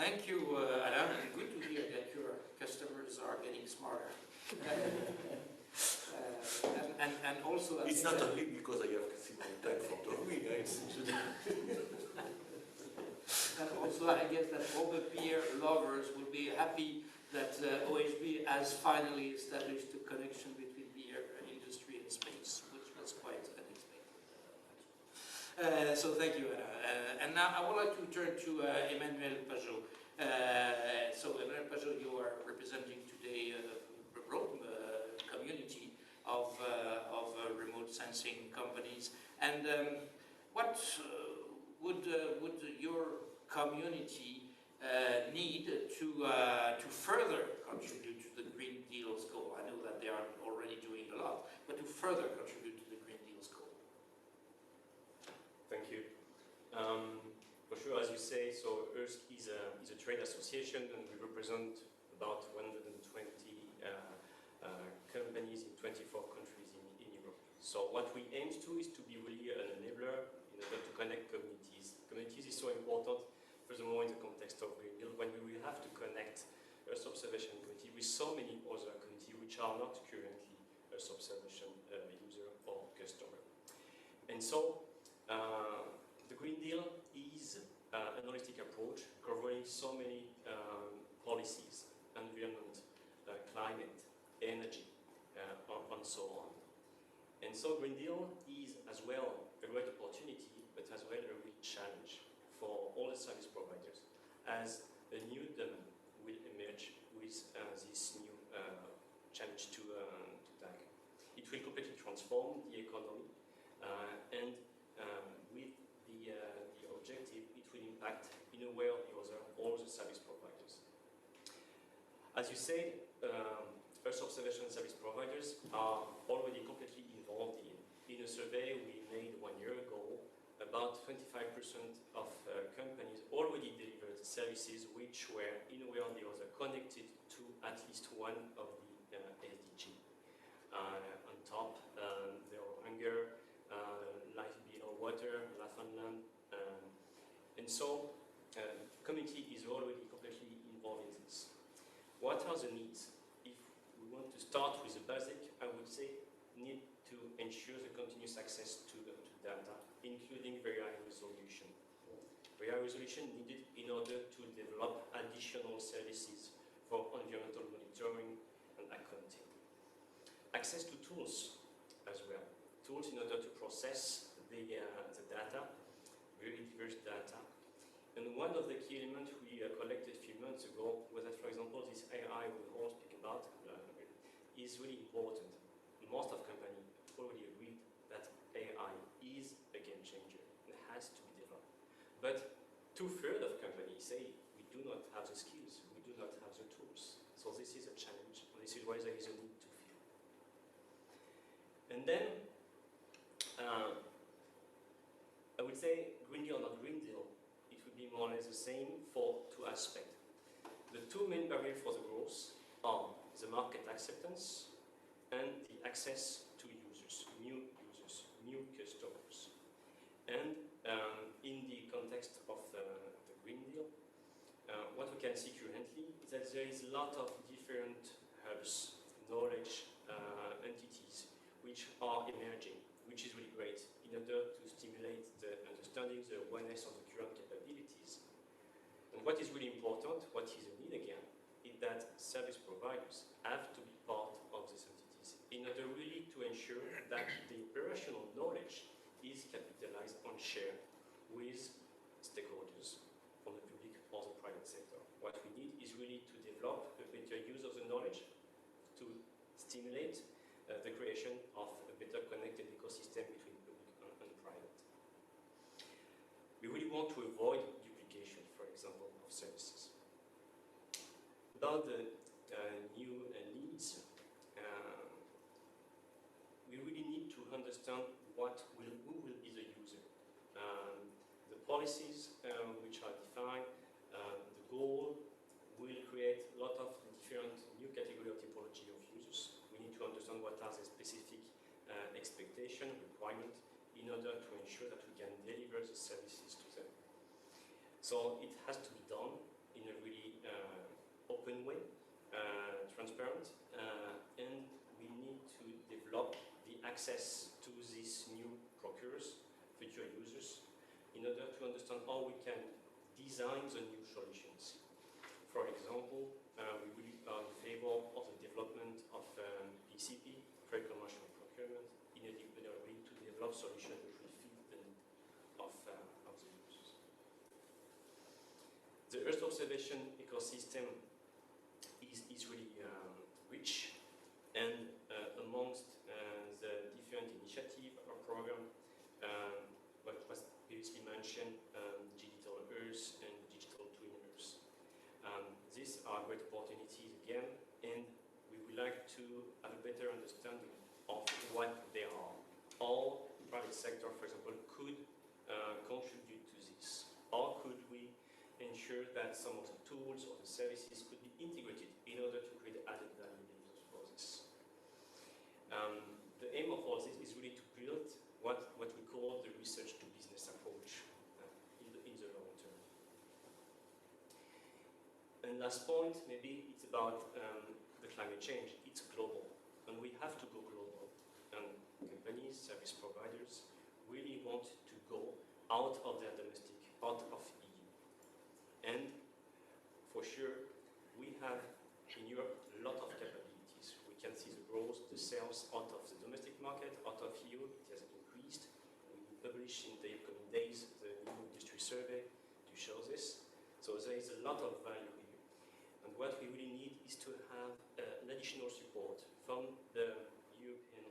Thank you, Alain. Good to hear that your customers are getting smarter. And also, it's not only because I have Simone time for talking. And also, I guess that all the beer lovers will be happy that OHB has finally established a connection between beer industry and space, which was quite unexpected. So thank you, Anna. And now I would like to turn to Emmanuel Pajot. So Emmanuel Pajot, you are representing today a broad community of remote sensing companies. And what would your community need to further contribute to the Green Deal's goal? I know that they are already doing a lot, but to further contribute to the Green Deal's goal. Thank you. For sure, as you say, so ESPI is a trade association, and we represent about 120 companies in 24 countries in Europe. So what we aim to is to be really an enabler in order to connect communities communities is so important, furthermore in the context of Green Deal, when we will have to connect Earth observation community with so many other communities which are not currently Earth observation user or customer. And so, the Green Deal is an holistic approach covering so many policies, environment, climate, energy, and so on. And so Green Deal is as well a great opportunity, but as well a real challenge for all the service providers, as a new demand will emerge with this new challenge to tackle. It will completely transform the economy, and with the objective, it will impact in a way or the other all the service providers. As you said, Earth observation service providers are already completely involved in a survey we made 1 year ago. About 25% of companies already delivered services which were in a way or the other connected to at least one of the SDG. On top, there are hunger, life below water, life on land, and so community is already completely involved in this. What are the needs? If we want to start with the basic, I would say need to ensure the continuous access to data, including very high resolution. Very high resolution needed in order to develop additional services for environmental monitoring and accounting. Access to tools as well. Tools in order to process the data, very diverse data. And one of the key elements we collected a few months ago was that, for example, this AI we all speak about is really important. Most of companies already agreed that AI is a game changer and has to be developed. But 2/3 of companies say we do not have the skills, we do not have the tools. So this is a challenge, and this is why there is a need to fill. And then, I would say Green Deal or not Green Deal, it would be more or less the same for two aspects. The two main barriers for the growth are the market acceptance and the access to users, new customers. And in the context of the Green Deal, what we can see currently is that there is a lot of different hubs, knowledge entities, which are emerging, which is really great in order to stimulate the understanding, the awareness of the current capabilities. And what is really important, what is a need again, is that service providers have to be part of these entities in order really to ensure that the operational knowledge is capitalized and shared with stakeholders from the public or the private sector. What we need is really to develop a better use of the knowledge to stimulate the creation of a better connected ecosystem between public and private. We really want to avoid duplication, for example, of services. About the new needs, we really need to understand who will be the user. The policies which are defined, the goal will create a lot of different new category or typology of users. We need to understand what are the specific expectation, requirement, in order to ensure that we can deliver the services to them. So it has to be done in a really open way, transparent, and we need to develop the access to these new procurers, future users, in order to understand how we can design the new solutions. For example, we really are in favor of the development of PCP, pre-commercial procurement, in a way to develop solutions which will fit the need of the users. The Earth observation ecosystem is really rich, and amongst the different initiatives or programs, what was previously mentioned, Digital Earth and Digital Twin Earth. These are great opportunities again, and we would like to have a better understanding of what they are. All private sector, for example, could contribute to this. How could we ensure that some of the tools or the services could be integrated in order to create added value for this? The aim of all this is really to build what we call the research to business approach. In last point, maybe it's about the climate change. It's global, and we have to go global. And companies, service providers, really want to go out of their domestic, out of EU. And for sure, we have in Europe a lot of capabilities. We can see the growth of the sales out of the domestic market, out of EU. It has increased. We will publish in the upcoming days the new industry survey to show this. So there is a lot of value here. And what we really need is to have an additional support from the European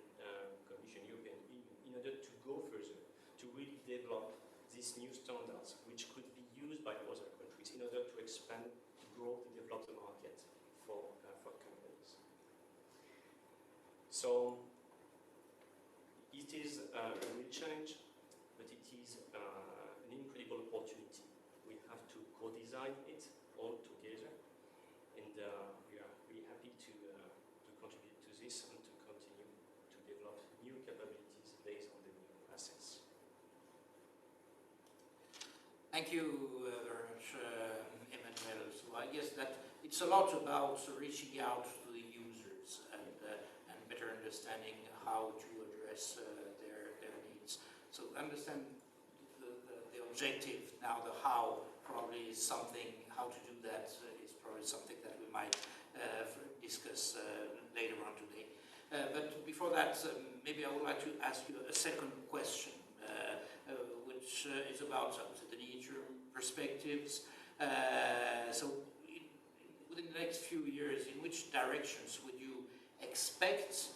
Commission, European Union, in order to go further, to really develop these new standards, which could be used by other countries in order to expand, to grow, to develop the market for companies. So it is a real challenge, but it is an incredible opportunity. We have to co-design it all together, and we are really happy to contribute to this and to continue to develop new capabilities based on the new assets. Thank you very much, Emmanuel. So I guess that it's a lot about reaching out to the users and better understanding how to address their needs. So understand the objective. Now the how probably is something, how to do that is probably something that we might discuss later on today. But before that, maybe I would like to ask you a second question, which is about the near-term perspectives. So within the next few years, in which directions would you expect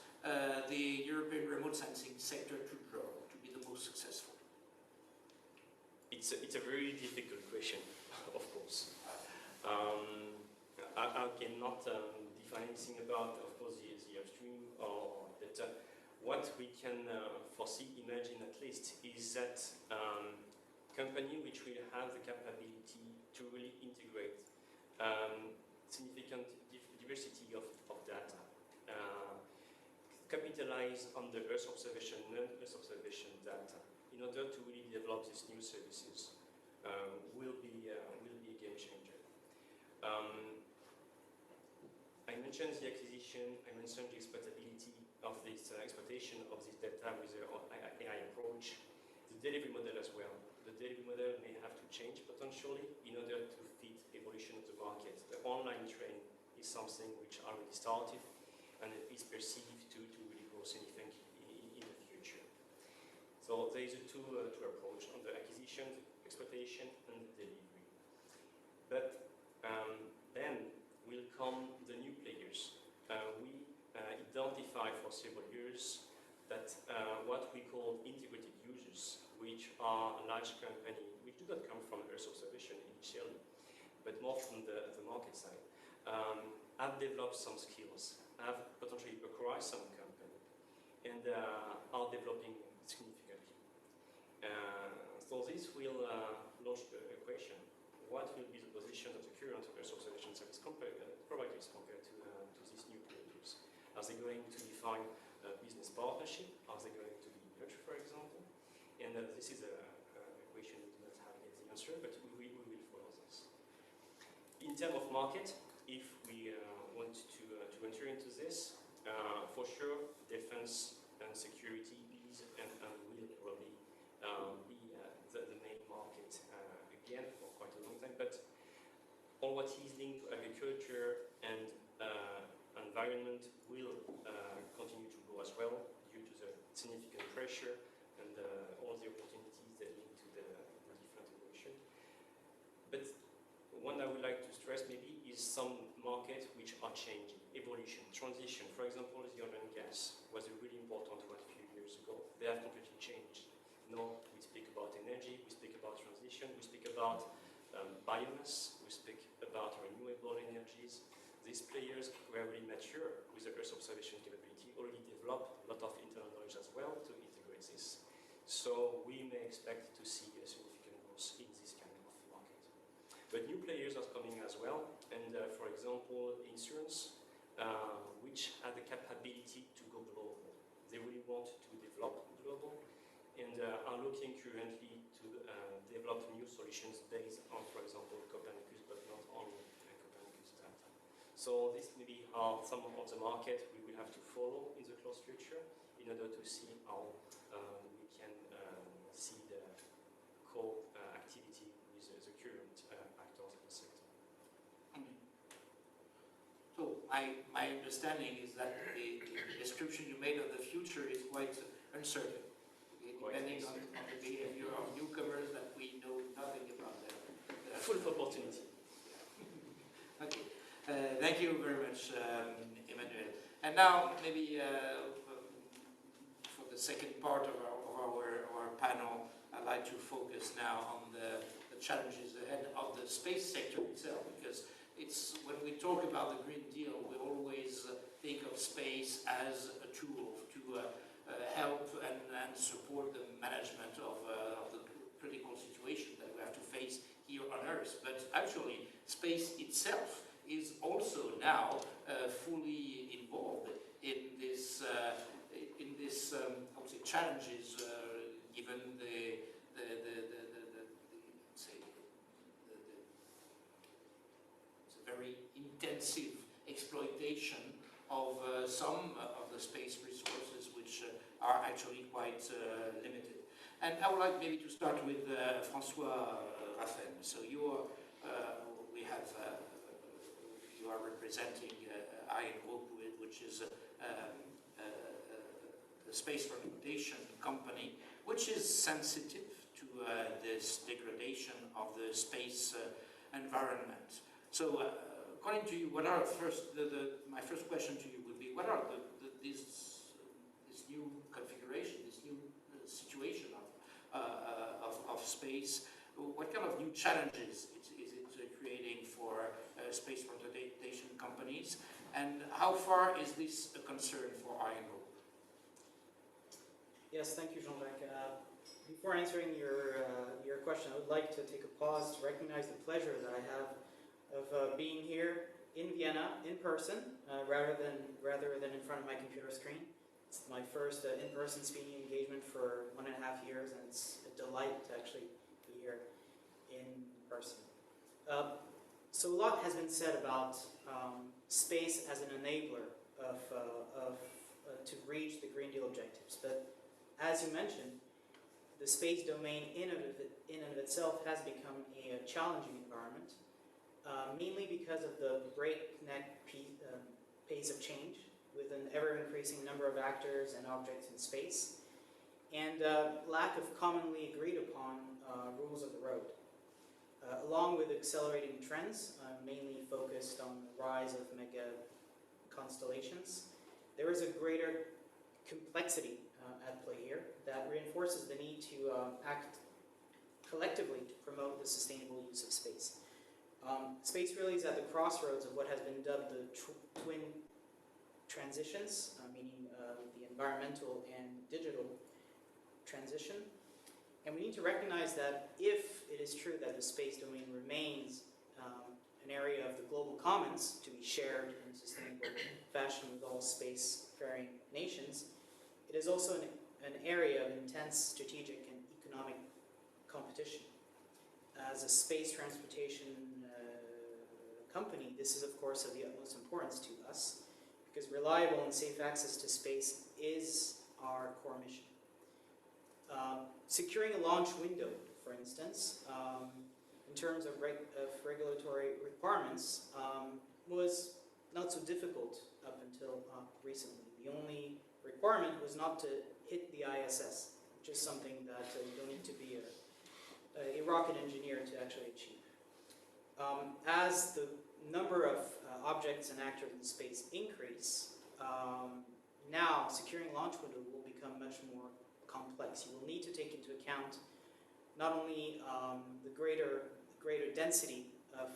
the European remote sensing sector to grow, to be the most successful? It's a very difficult question, of course. I cannot define anything about, of course, the upstream, but what we can foresee, imagine at least, is that company which will have the capability to really integrate significant diversity of data, capitalize on the Earth observation, non-Earth observation data, in order to really develop these new services, will be a game changer. I mentioned the acquisition, I mentioned the exploitability of this exploitation of this data with the AI approach, the delivery model as well. The delivery model may have to change potentially in order to fit evolution of the market. The online trend is something which already started and is perceived to really grow significantly in the future. So there is a two approach on the acquisition, exploitation, and the delivery. But then will come the new players. We identify for several years that what we call integrated users, which are large companies, which do not come from Earth observation initially, but more from the market side, have developed some skills, have potentially acquired some company, and are developing significantly. So this will launch a question: what will be the position of the current Earth observation service providers compared to these new players? Are they going to define a business partnership? Are they going to be merged, for example? And this is a question we do not have yet the answer, but we will follow this. In terms of market, if we want to enter into this, for sure, defense and security is and will probably be the main market again for quite a long time. But all what is linked to agriculture and environment will continue to grow as well due to the significant pressure and all the opportunities that link to the different evolution. But one I would like to stress maybe is some markets which are changing, evolution, transition. For example, the oil and gas was a really important one a few years ago. They have completely changed. Now we speak about energy, we speak about transition, we speak about biomass, we speak about renewable energies. These players were really mature with the Earth observation capability, already developed a lot of internal knowledge as well to integrate this. So we may expect to see a significant growth in this kind of market. But new players are coming as well, and for example, insurance, which have the capability to go global. They really want to develop global and are looking currently to develop new solutions based on, for example, Copernicus, but not only Copernicus. So this may be how some of the market we will have to follow in the close future in order to see how we can see the co-activity with the current actors in the sector. So my understanding is that the description you made of the future is quite uncertain, depending on the behavior of newcomers that we know nothing about them. Full of opportunity. Okay, thank you very much, Emmanuel. And now maybe for the second part of our panel, I'd like to focus now on the challenges ahead of the space sector itself, because it's when we talk about the Green Deal, we always think of space as a tool to help and support the management of the critical situation that we have to face here on Earth. But actually, space itself is also now fully involved in this I would say, challenges given the very intensive exploitation of some of the space resources, which are actually quite limited. And I would like maybe to start with François Raffen. So you are representing Iron Group, which is a space transportation company, which is sensitive to this degradation of the space environment. So, according to you, what are my first question to you would be, what are this new configuration, this new situation of space? What kind of new challenges is it creating for space transportation companies, and how far is this a concern for Iron Group? Yes, thank you, Jean-Jacques. Before answering your question, I would like to take a pause to recognize the pleasure that I have of being here in Vienna in person, rather than in front of my computer screen. It's my first in-person speaking engagement for 1.5 years, and it's a delight to actually be here in person. So a lot has been said about space as an enabler to reach the Green Deal objectives, but as you mentioned, the space domain in and of itself has become a challenging environment. Mainly because of the breakneck pace of change with an ever-increasing number of actors and objects in space, and lack of commonly agreed upon rules of the road. Along with accelerating trends, mainly focused on the rise of mega constellations, there is a greater complexity at play here that reinforces the need to act collectively to promote the sustainable use of space. Space really is at the crossroads of what has been dubbed the twin transitions, meaning the environmental and digital transition. And we need to recognize that if it is true that the space domain remains an area of the global commons to be shared in a sustainable fashion with all spacefaring nations, it is also an area of intense strategic and economic competition. As a space transportation company, this is of course of the utmost importance to us, because reliable and safe access to space is our core mission. Securing a launch window, for instance, in terms of regulatory requirements, was not so difficult up until recently. The only requirement was not to hit the ISS, which is something that you don't need to be a rocket engineer to actually achieve. As the number of objects and actors in space increase, now securing launch window will become much more complex. You will need to take into account not only the greater density of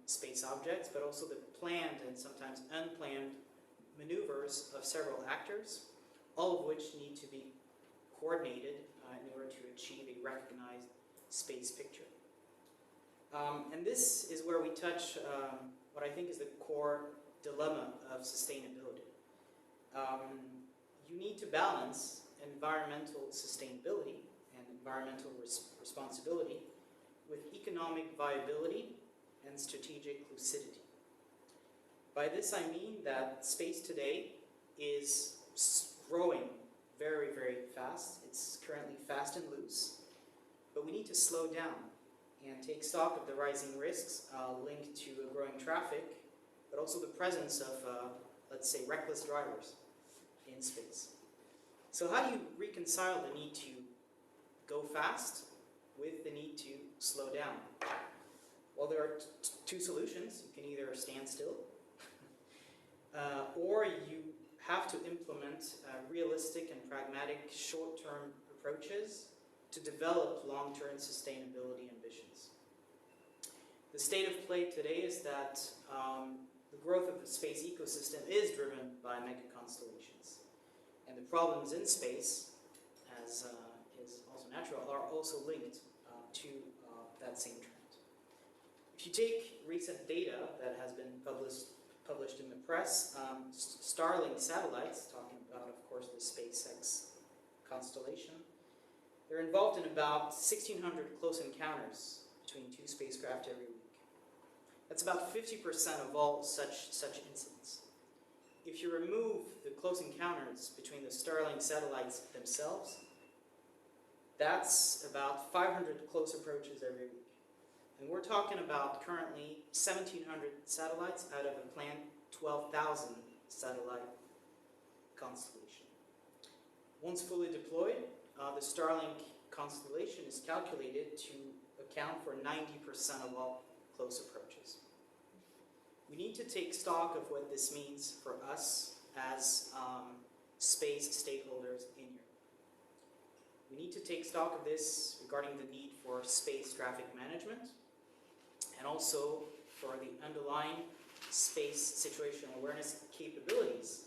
space objects, but also the planned and sometimes unplanned maneuvers of several actors, all of which need to be coordinated in order to achieve a recognized space picture. And this is where we touch what I think is the core dilemma of sustainability. You need to balance environmental sustainability and environmental responsibility with economic viability and strategic lucidity. By this I mean that space today is growing very, very fast. It's currently fast and loose, but we need to slow down and take stock of the rising risks linked to a growing traffic, but also the presence of, let's say, reckless drivers in space. So how do you reconcile the need to go fast with the need to slow down? Well, there are two solutions. You can either stand still, or you have to implement realistic and pragmatic short-term approaches to develop long-term sustainability ambitions. The state of play today is that the growth of the space ecosystem is driven by mega-constellations. And the problems in space, as is also natural, are also linked to that same trend. If you take recent data that has been published in the press, Starlink satellites, talking about, of course, the SpaceX constellation, they're involved in about 1,600 close encounters between two spacecraft every week. That's about 50% of all such incidents. If you remove the close encounters between the Starlink satellites themselves, that's about 500 close approaches every week. And we're talking about currently 1,700 satellites out of a planned 12,000 satellite constellation. Once fully deployed, the Starlink constellation is calculated to account for 90% of all close approaches. We need to take stock of what this means for us as space stakeholders in Europe. We need to take stock of this regarding the need for space traffic management and also for the underlying space situational awareness capabilities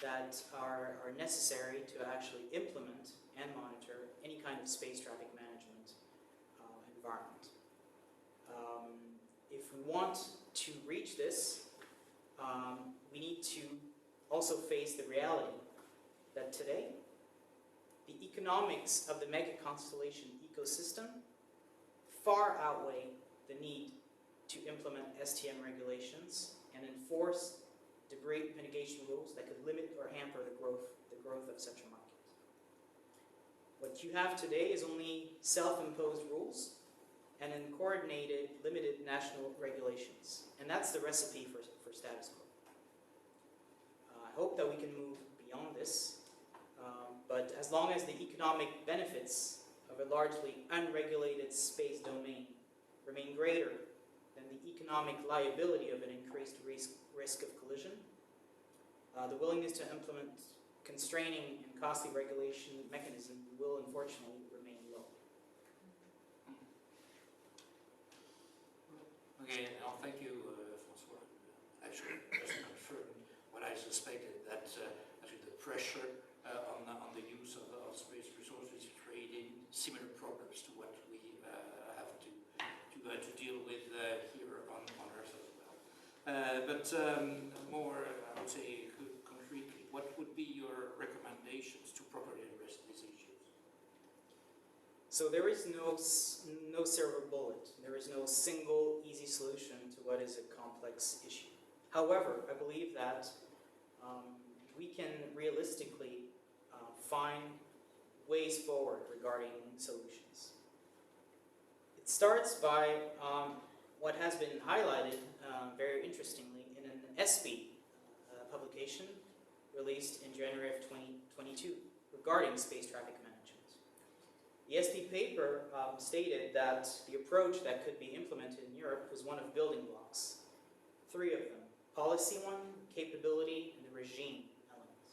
that are necessary to actually implement and monitor any kind of space traffic management environment. If we want to reach this, we need to also face the reality that today, the economics of the mega-constellation ecosystem far outweigh the need to implement STM regulations and enforce debris mitigation rules that could limit or hamper the growth of such a market. What you have today is only self-imposed rules and then coordinated, limited national regulations. And that's the recipe for status quo. I hope that we can move beyond this, but as long as the economic benefits of a largely unregulated space domain remain greater than the economic liability of an increased risk of collision, the willingness to implement constraining and costly regulation mechanisms will unfortunately remain low. Okay, well, thank you, Francois. Actually, just confirmed what I suspected, that actually the pressure on the use of space resources is creating similar problems to what we have to deal with here on Earth as well. But more, I would say, concretely, what would be your recommendations to properly address these issues? So there is no silver bullet. There is no single easy solution to what is a complex issue. However, I believe that we can realistically find ways forward regarding solutions. It starts by what has been highlighted very interestingly in an ESPI publication released in January of 2022 regarding space traffic management. The ESPI paper stated that the approach that could be implemented in Europe was one of building blocks, three of them: policy one, capability, and the regime element.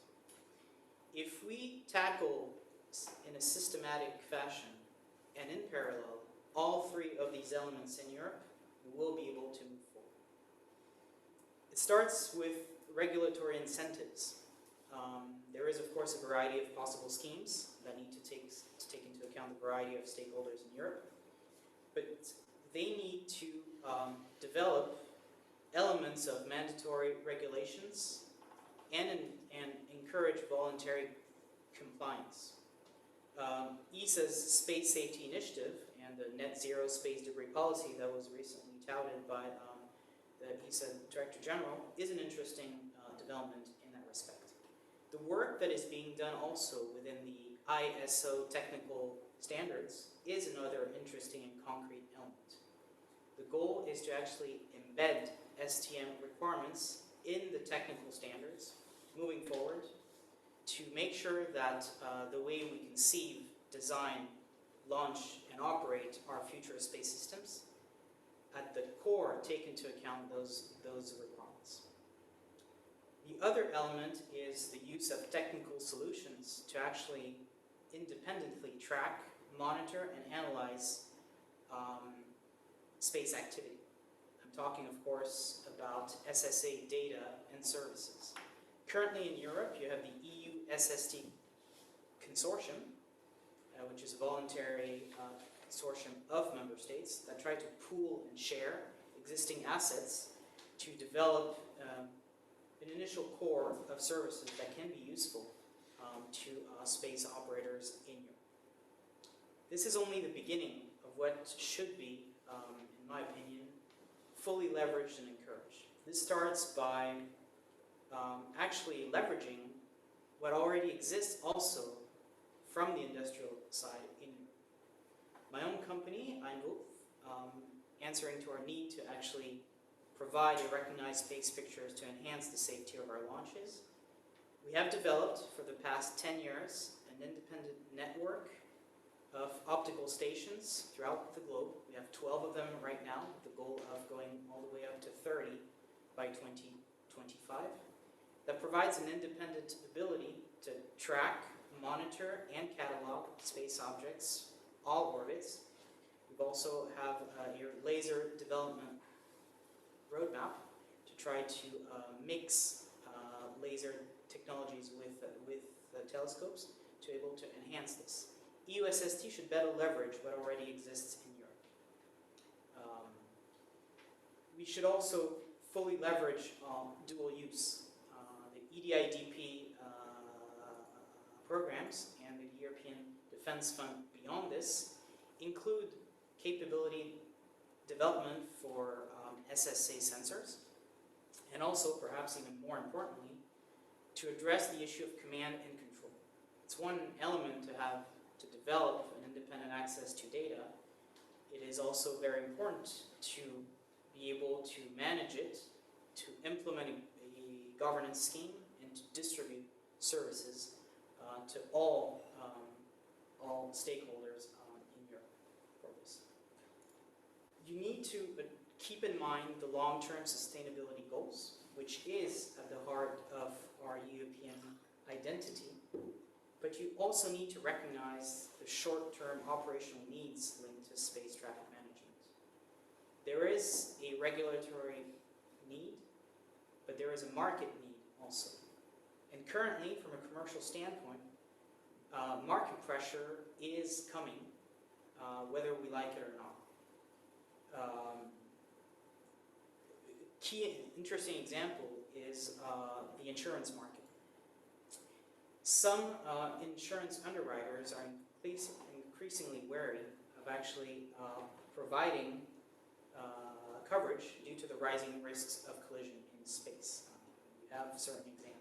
If we tackle in a systematic fashion and in parallel all three of these elements in Europe, we will be able to move forward. It starts with regulatory incentives. There is, of course, a variety of possible schemes that need to take into account the variety of stakeholders in Europe, but they need to develop elements of mandatory regulations and encourage voluntary compliance. ESA's Space Safety Initiative and the Net Zero Space Debris Policy that was recently touted by that he said, Director General, is an interesting development in that respect. The work that is being done also within the ISO technical standards is another interesting and concrete element. The goal is to actually embed STM requirements in the technical standards moving forward to make sure that the way we conceive, design, launch, and operate our future space systems at the core take into account those requirements. The other element is the use of technical solutions to actually independently track, monitor, and analyze space activity. I'm talking, of course, about SSA data and services. Currently in Europe, you have the EU SST Consortium, which is a voluntary consortium of member states that try to pool and share existing assets to develop an initial core of services that can be useful to space operators in Europe. This is only the beginning of what should be, in my opinion, fully leveraged and encouraged. This starts by actually leveraging what already exists also from the industrial side in Europe. My own company, Einwolf, answering to our need to actually provide a recognized space pictures to enhance the safety of our launches, we have developed for the past 10 years an independent network of optical stations throughout the globe. We have 12 of them right now, with the goal of going all the way up to 30 by 2025. That provides an independent ability to track, monitor, and catalog space objects, all orbits. We also have a laser development roadmap to try to mix laser technologies with telescopes to be able to enhance this. EUSST should better leverage what already exists in Europe. We should also fully leverage dual use. The EDIDP programs and the European Defence Fund beyond this include capability development for SSA sensors, and also, perhaps even more importantly, to address the issue of command and control. It's one element to develop an independent access to data. It is also very important to be able to manage it, to implement a governance scheme, and to distribute services to all stakeholders in Europe for this. You need to keep in mind the long-term sustainability goals, which is at the heart of our European identity, but you also need to recognize the short-term operational needs linked to space traffic management. There is a regulatory need, but there is a market need also. And currently, from a commercial standpoint, market pressure is coming, whether we like it or not. Key interesting example is the insurance market. Some insurance underwriters are increasingly wary of actually providing coverage due to the rising risks of collision in space. We have certain examples.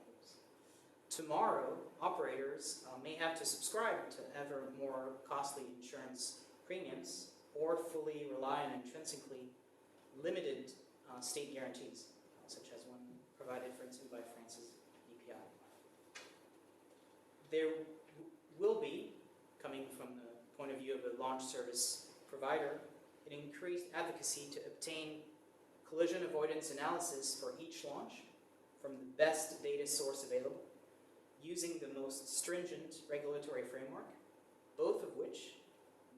Tomorrow, operators may have to subscribe to ever more costly insurance premiums or fully rely on intrinsically limited state guarantees, such as one provided, for instance, by France's EPI. There will be, coming from the point of view of a launch service provider, an increased advocacy to obtain collision avoidance analysis for each launch from the best data source available, using the most stringent regulatory framework, both of which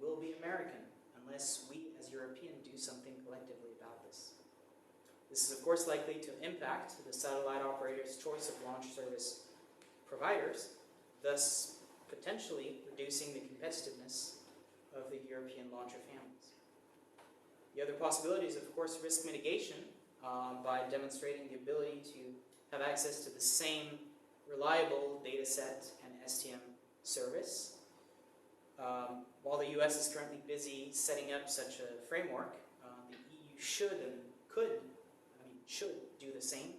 will be American, unless we as Europeans do something collectively about this. This is of course likely to impact the satellite operator's choice of launch service providers, thus potentially reducing the competitiveness of the European launcher families. The other possibility is of course risk mitigation by demonstrating the ability to have access to the same reliable data set and STM service. While the US is currently busy setting up such a framework, the EU should and could should do the same,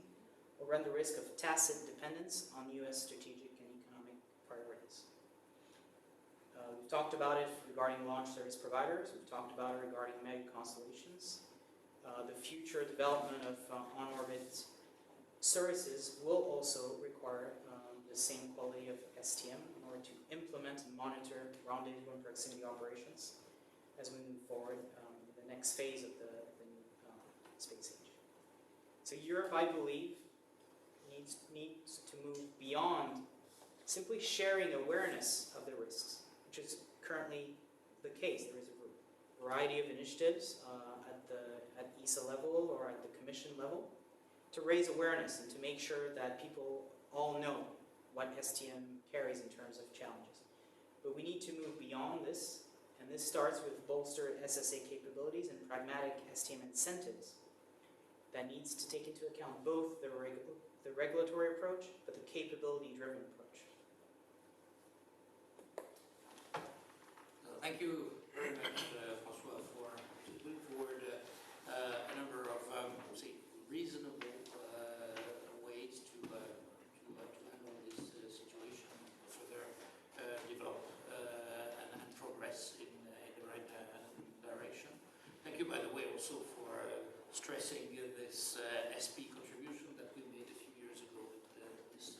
or run the risk of tacit dependence on US strategic and economic priorities. We've talked about it regarding launch service providers, we've talked about it regarding mega constellations. The future development of on-orbit services will also require the same quality of STM in order to implement and monitor rendezvous and proximity operations as we move forward in the next phase of the new space age. So Europe, I believe, needs to move beyond simply sharing awareness of the risks, which is currently the case. There is a variety of initiatives at ESA level or at the Commission level to raise awareness and to make sure that people all know what STM carries in terms of challenges. But we need to move beyond this, and this starts with bolstered SSA capabilities and pragmatic STM incentives that needs to take into account both the regulatory approach, but the capability-driven approach. Thank you very much, François, for putting forward a number of, say, reasonable ways to handle this situation, further develop and progress in the right direction. Thank you, by the way, also for stressing this SP contribution that we made a few years ago with these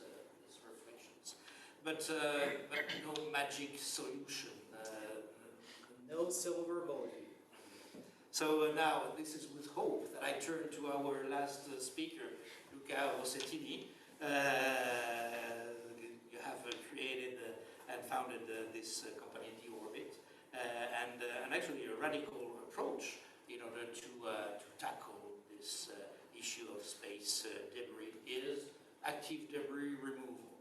reflections. But no magic solution. No silver bullet. So now, this is with hope that I turn to our last speaker, Luca Rossettini. You have created and founded this company, D-Orbit, and actually a radical approach in order to tackle this issue of space debris is active debris removal.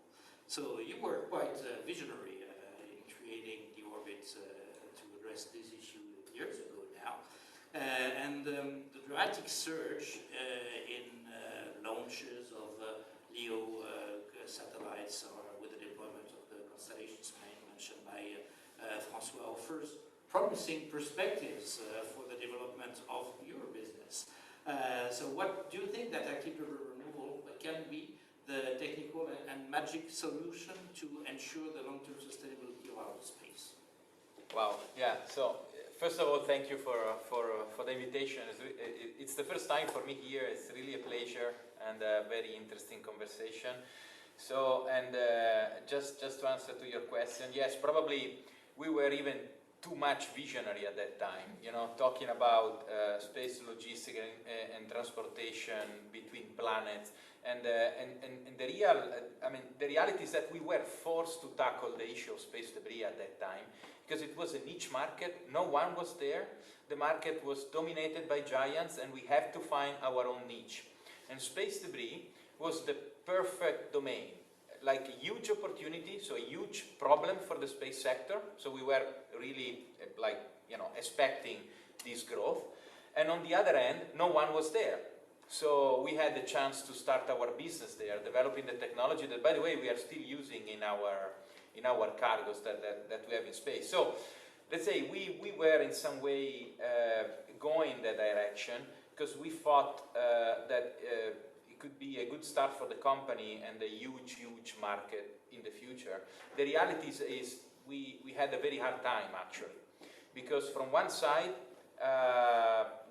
So you were quite visionary in creating D-Orbit to address this issue years ago now. And the dramatic surge in launches of LEO satellites or with the deployment of the constellations mentioned by François offers promising perspectives for the development of your business. So what do you think that active debris removal can be the technical and magic solution to ensure the long-term sustainability of outer space? Wow, yeah, so first of all, thank you for the invitation. It's the first time for me here. It's really a pleasure and a very interesting conversation. So, and just to answer to your question, yes, probably we were even too much visionary at that time, you know, talking about space logistics and transportation between planets. And the reality is that we were forced to tackle the issue of space debris at that time because it was a niche market. No one was there. The market was dominated by giants, and we have to find our own niche. And space debris was the perfect domain, like a huge opportunity, so a huge problem for the space sector. So we were really expecting this growth. And on the other end, no one was there. So we had the chance to start our business there, developing the technology that, by the way, we are still using in our cargos that we have in space. So let's say we were in some way going that direction because we thought that it could be a good start for the company and a huge market in the future. The reality is we had a very hard time actually, because from one side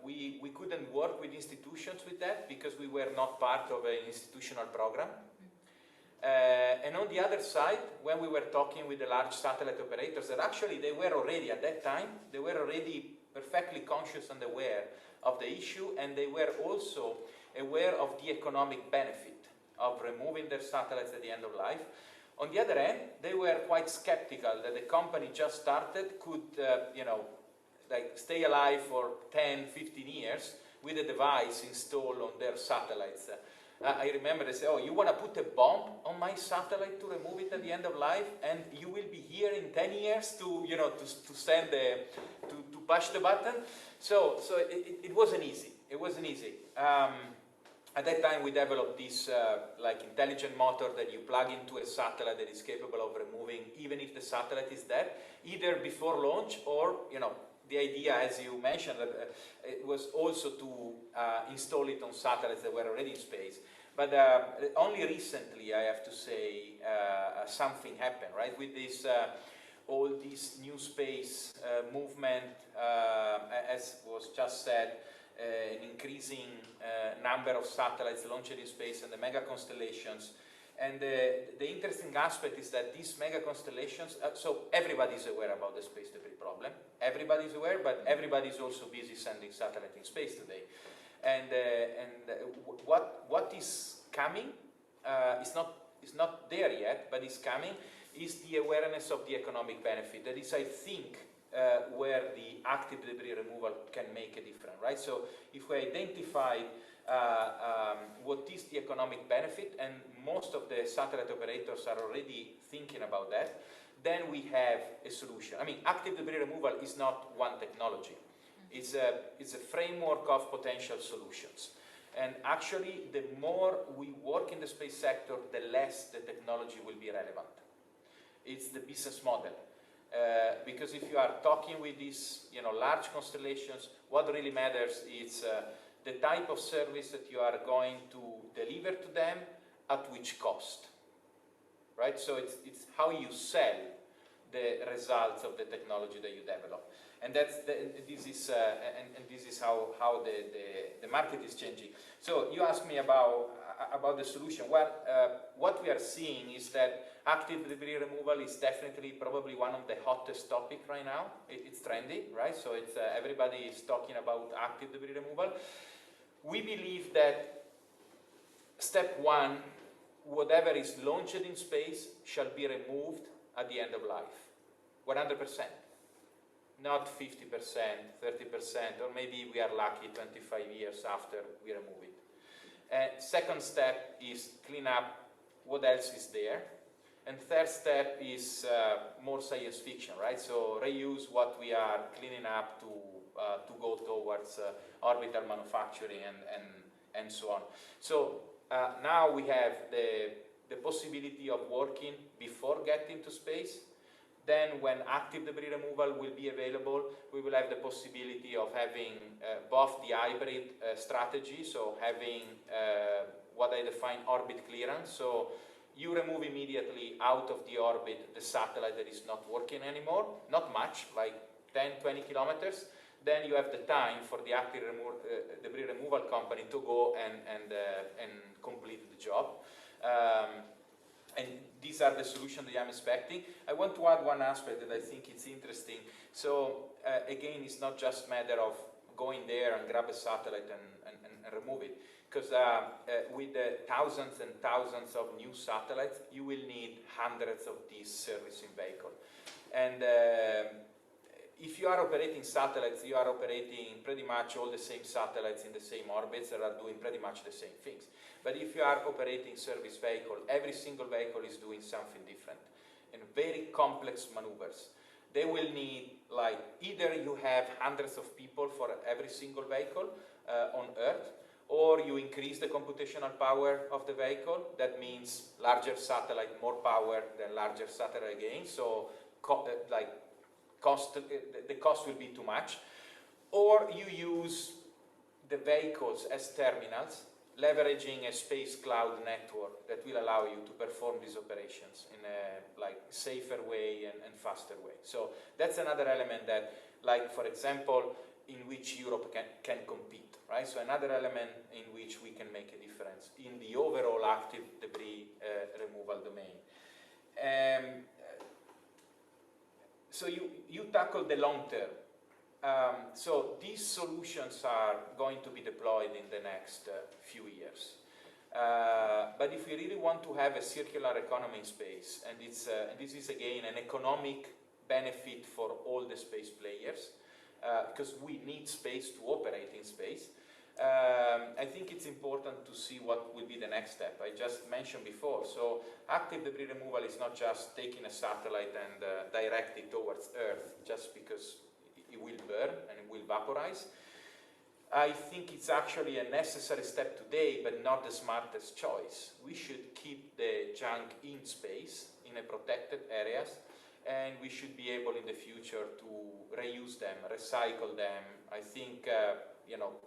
we couldn't work with institutions with that because we were not part of an institutional program. And on the other side, when we were talking with the large satellite operators, that actually they were already, at that time, they were already perfectly conscious and aware of the issue, and they were also aware of the economic benefit of removing their satellites at the end of life. On the other hand, they were quite skeptical that the company just started could, stay alive for 10, 15 years with a device installed on their satellites. I remember they say, oh, you want to put a bomb on my satellite to remove it at the end of life, and you will be here in 10 years to push the button. So it wasn't easy. It wasn't easy. At that time, we developed this intelligent motor that you plug into a satellite that is capable of removing, even if the satellite is dead, either before launch or the idea, as you mentioned, it was also to install it on satellites that were already in space. But only recently, I have to say, something happened, right? With this, all this new space movement, as was just said, an increasing number of satellites launched in space and the mega constellations. And the interesting aspect is that these mega constellations, so everybody is aware about the space debris problem. Everybody is aware, but everybody is also busy sending satellites in space today. And what is coming is not there yet, but is coming, is the awareness of the economic benefit. That is, I think, where the active debris removal can make a difference, right? So if we identify what is the economic benefit, and most of the satellite operators are already thinking about that, then we have a solution. I mean, active debris removal is not one technology. It's a framework of potential solutions. And actually, the more we work in the space sector, the less the technology will be relevant. It's the business model. Because if you are talking with these, large constellations, what really matters is the type of service that you are going to deliver to them at which cost, right? So it's how you sell the results of the technology that you develop, and this is how the market is changing. So you asked me about the solution. Well, what we are seeing is that active debris removal is definitely probably one of the hottest topics right now. It's trendy, right? So it's everybody is talking about active debris removal. We believe that step one, whatever is launched in space shall be removed at the end of life, 100%, not 50%, 30%, or maybe we are lucky 25 years after we remove it. Second step is clean up what else is there. And third step is more science fiction, right? So reuse what we are cleaning up to go towards orbital manufacturing and so on. So now we have the possibility of working before getting to space. Then when active debris removal will be available, we will have the possibility of having both the hybrid strategy, so having what I define orbit clearance. So you remove immediately out of the orbit the satellite that is not working anymore, not much, like 10, 20 kilometers. Then you have the time for the active debris removal company to go and complete the job. And these are the solutions that I'm expecting. I want to add one aspect that I think is interesting. So again, it's not just a matter of going there and grab a satellite and remove it. Because with the thousands and thousands of new satellites, you will need hundreds of these servicing vehicles. And if you are operating satellites, you are operating pretty much all the same satellites in the same orbits that are doing pretty much the same things. But if you are operating service vehicle, every single vehicle is doing something different and very complex maneuvers. They will need, like, either you have hundreds of people for every single vehicle on Earth, or you increase the computational power of the vehicle. That means larger satellite, more power, than larger satellite again. So the cost will be too much. Or you use the vehicles as terminals, leveraging a space cloud network that will allow you to perform these operations in a safer way and faster way. So that's another element that, for example, in which Europe can compete, right? So another element in which we can make a difference in the overall active debris removal domain. So you tackle the long term. So these solutions are going to be deployed in the next few years. But if we really want to have a circular economy in space, and this is again an economic benefit for all the space players, because we need space to operate in space, I think it's important to see what will be the next step. I just mentioned before, so active debris removal is not just taking a satellite and direct it towards Earth just because it will burn and it will vaporize. I think it's actually a necessary step today, but not the smartest choice. We should keep the junk in space, in a protected areas, and we should be able in the future to reuse them, recycle them. I think,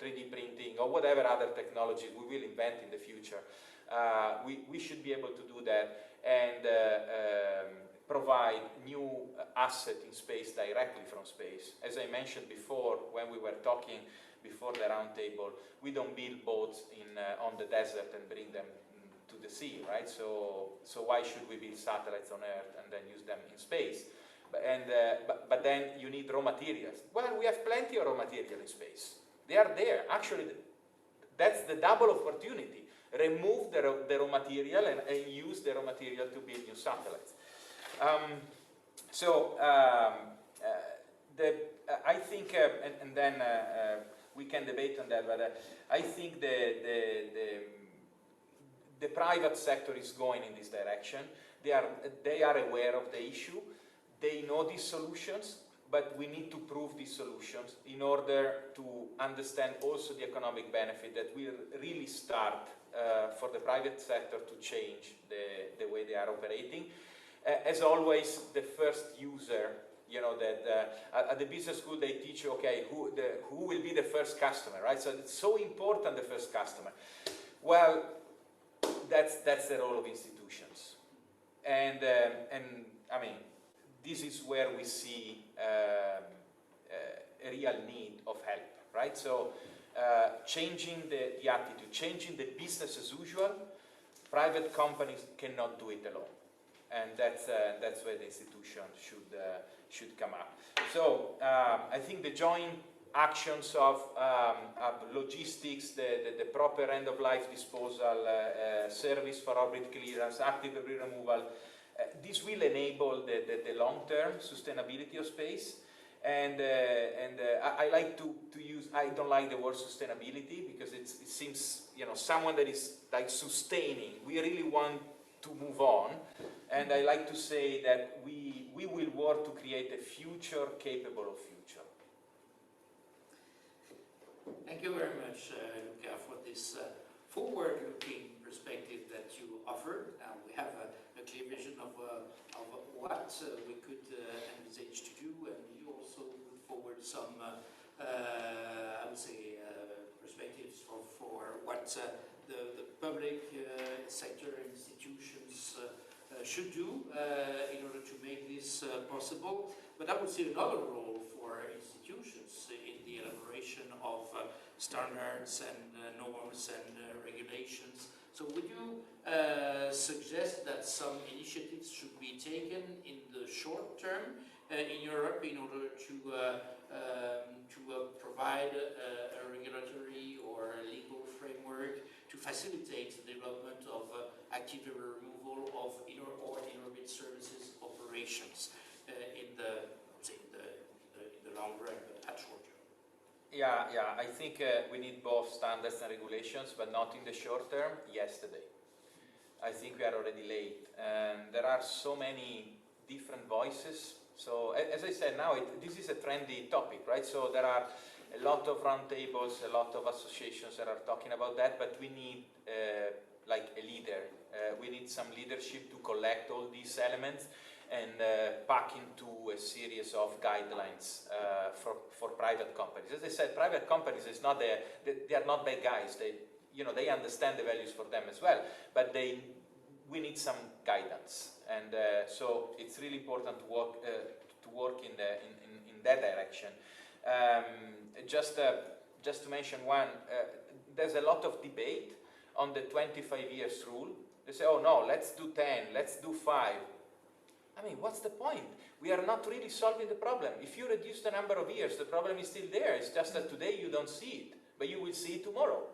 3D printing or whatever other technology we will invent in the future, we should be able to do that and provide new asset in space directly from space. As I mentioned before, when we were talking before the round table, we don't build boats on the desert and bring them to the sea, right? So why should we build satellites on Earth and then use them in space? But then you need raw materials. Well, we have plenty of raw material in space. They are there. Actually, that's the double opportunity. Remove the raw material and use the raw material to build new satellites. I think, and then we can debate on that, but I think the private sector is going in this direction. They are aware of the issue. They know these solutions, but we need to prove these solutions in order to understand also the economic benefit that will really start for the private sector to change the way they are operating. As always, the first user, that at the business school they teach you, okay, who will be the first customer, right? So it's so important, the first customer. Well, that's the role of institutions, and I mean, this is where we see a real need of help, right? So changing the attitude, changing the business as usual. Private companies cannot do it alone, and that's where the institution should come up. So I think the joint actions of logistics, the proper end-of-life disposal, service for orbit clearance, active debris removal, this will enable the long-term sustainability of space. And I like to use, I don't like the word sustainability because it seems, someone that is like sustaining. We really want to move on. And I like to say that we will work to create a future capable of future. Thank you very much, Luca, for this forward-looking perspective that you offered. Now we have a clear vision of what we could envisage to do, and you also put forward some, I would say, perspectives for what the public sector institutions should do in order to make this possible. But I would see another role for institutions in the elaboration of standards and norms and regulations. So would you suggest that some initiatives should be taken in the short term in Europe in order to provide a regulatory or a legal framework to facilitate the development of active debris removal of in-orbit services operations in the long run, but at short term? Yeah, I think we need both standards and regulations, but not in the short term, yesterday. I think we are already late, and there are so many different voices. So, as I said, now this is a trendy topic, right? So there are a lot of roundtables, a lot of associations that are talking about that, but we need like a leader. We need some leadership to collect all these elements and pack into a series of guidelines for private companies. As I said, private companies they are not bad guys. They understand the values for them as well, but we need some guidance, and so it's really important to work in that direction. Just to mention one, there's a lot of debate on the 25 years rule. They say, oh no, let's do 10, let's do 5. I mean, what's the point? We are not really solving the problem. If you reduce the number of years, the problem is still there. It's just that today you don't see it, but you will see it tomorrow.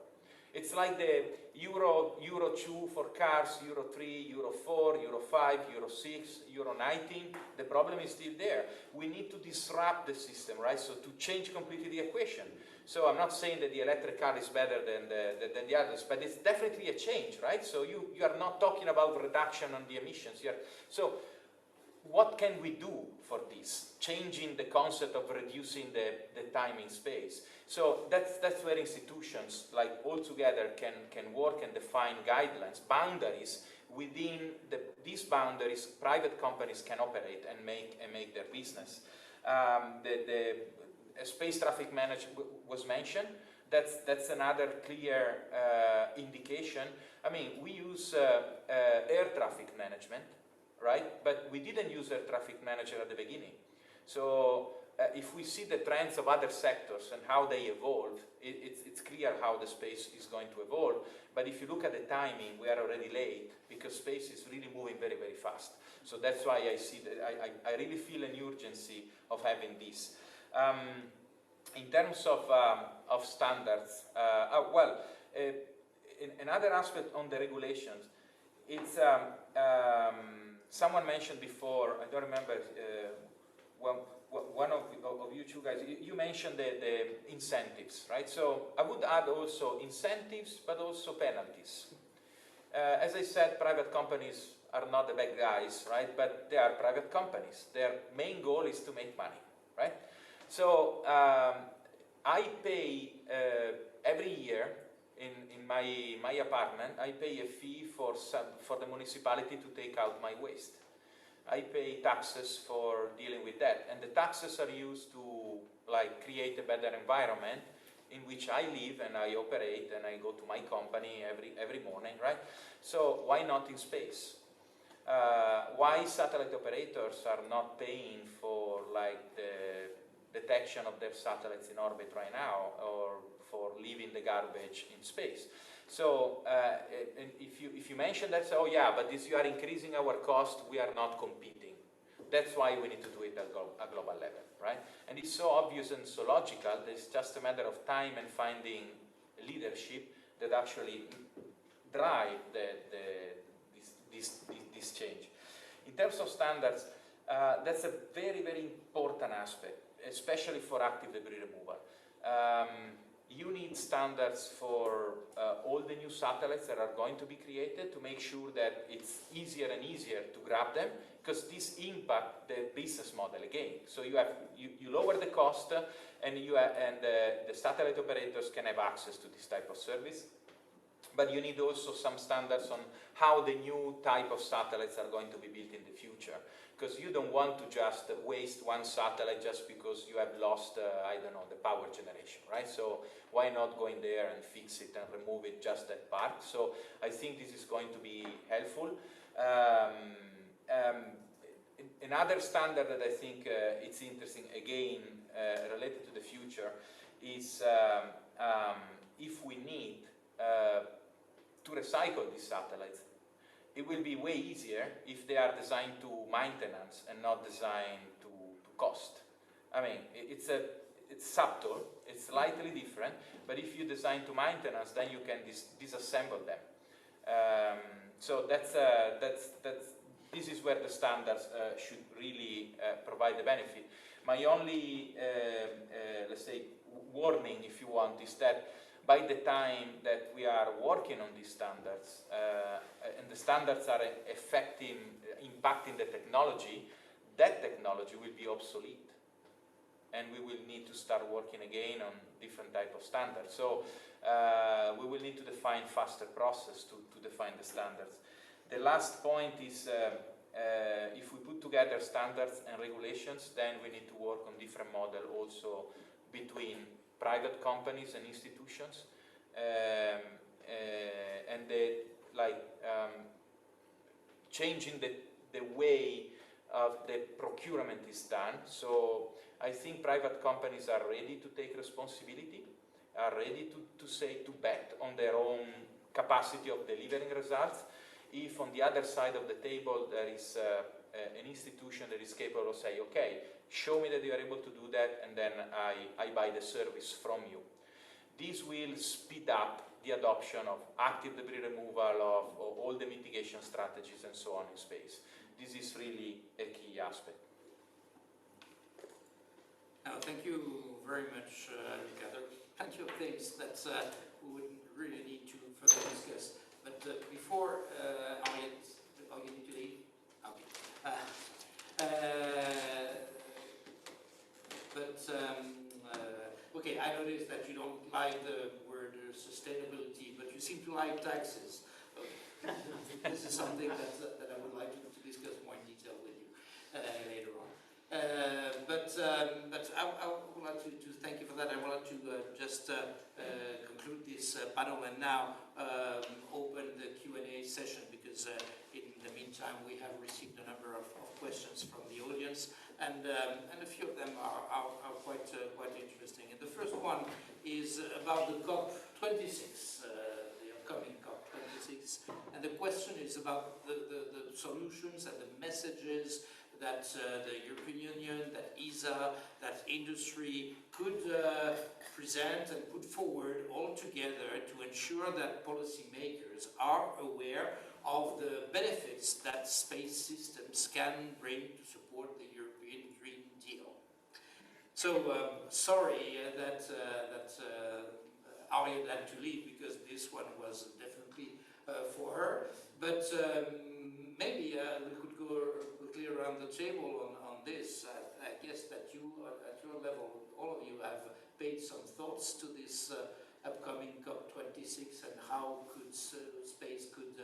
It's like the Euro 2 for cars, Euro 3, Euro 4, Euro 5, Euro 6, Euro 19. The problem is still there. We need to disrupt the system, right? So to change completely the equation. So I'm not saying that the electric car is better than the others, but it's definitely a change, right? So you are not talking about reduction on the emissions here. So what can we do for this? Changing the concept of reducing the time in space. So that's where institutions like all together can work and define guidelines, boundaries within this boundaries, private companies can operate and make their business. Space traffic management was mentioned. That's another clear indication. I mean, we use air traffic management, right? But we didn't use air traffic manager at the beginning. So if we see the trends of other sectors and how they evolve, it's clear how the space is going to evolve. But if you look at the timing, we are already late because space is really moving very, very fast. So that's why I see that I really feel an urgency of having this. In terms of standards, another aspect on the regulations, it's someone mentioned before, I don't remember, one of you two guys, you mentioned the incentives, right? So I would add also incentives, but also penalties. As I said, private companies are not the bad guys, right? But they are private companies. Their main goal is to make money, right? So I pay every year in my apartment, I pay a fee for the municipality to take out my waste. I pay taxes for dealing with that, and the taxes are used to like create a better environment in which I live and I operate and I go to my company every morning, right? So why not in space? Why satellite operators are not paying for like the detection of their satellites in orbit right now, or for leaving the garbage in space? So if you mention that, say, oh yeah, but you are increasing our cost, we are not competing. That's why we need to do it at a global level, right? And it's so obvious and so logical that it's just a matter of time and finding leadership that actually drive this change. In terms of standards, that's a very, very important aspect, especially for active debris removal. You need standards for all the new satellites that are going to be created to make sure that it's easier and easier to grab them, because this impact the business model again. So you lower the cost, and the satellite operators can have access to this type of service. But you need also some standards on how the new type of satellites are going to be built in the future. Because you don't want to just waste one satellite just because you have lost, I don't know, the power generation, right? So why not go in there and fix it and remove it, just that part? So I think this is going to be helpful. Another standard that I think it's interesting, again, related to the future, is if we need to recycle these satellites, it will be way easier if they are designed to maintenance and not designed to cost. I mean, it's subtle, it's slightly different, but if you design to maintenance, then you can disassemble them. So this is where the standards should really provide the benefit. My only, let's say, warning, if you want, is that by the time that we are working on these standards, and the standards are impacting the technology, that technology will be obsolete. And we will need to start working again on different type of standards. So we will need to define faster process to define the standards. The last point is, if we put together standards and regulations, then we need to work on different model also between private companies and institutions, and changing the way of the procurement is done. So I think private companies are ready to take responsibility, are ready to bet on their own capacity of delivering results. If on the other side of the table there is an institution that is capable of saying, okay, show me that you are able to do that, and then I buy the service from you. This will speed up the adoption of active debris removal, of all the mitigation strategies and so on in space. This is really a key aspect. Thank you very much, Ricardo. Plenty of things that we would really need to further discuss. But before Henriette, you need to leave? Okay. Okay, I noticed that you don't like the word sustainability, but you seem to like taxes. This is something that I would like to But I would like to thank you for that. I would like to just conclude this panel and now open the Q&A session, because in the meantime we have received a number of questions from the audience, and a few of them are quite interesting. And the first one is about the COP26, the upcoming COP26, and the question is about the solutions and the messages that the European Union, that ESA, that industry could present and put forward all together to ensure that policymakers are aware of the benefits that space systems can bring to support the European Green Deal. So sorry that Ariel had to leave, because this one was definitely for her, but maybe we could go quickly around the table on this. I guess that you, at your level, all of you have paid some thoughts to this upcoming COP26 and how could space could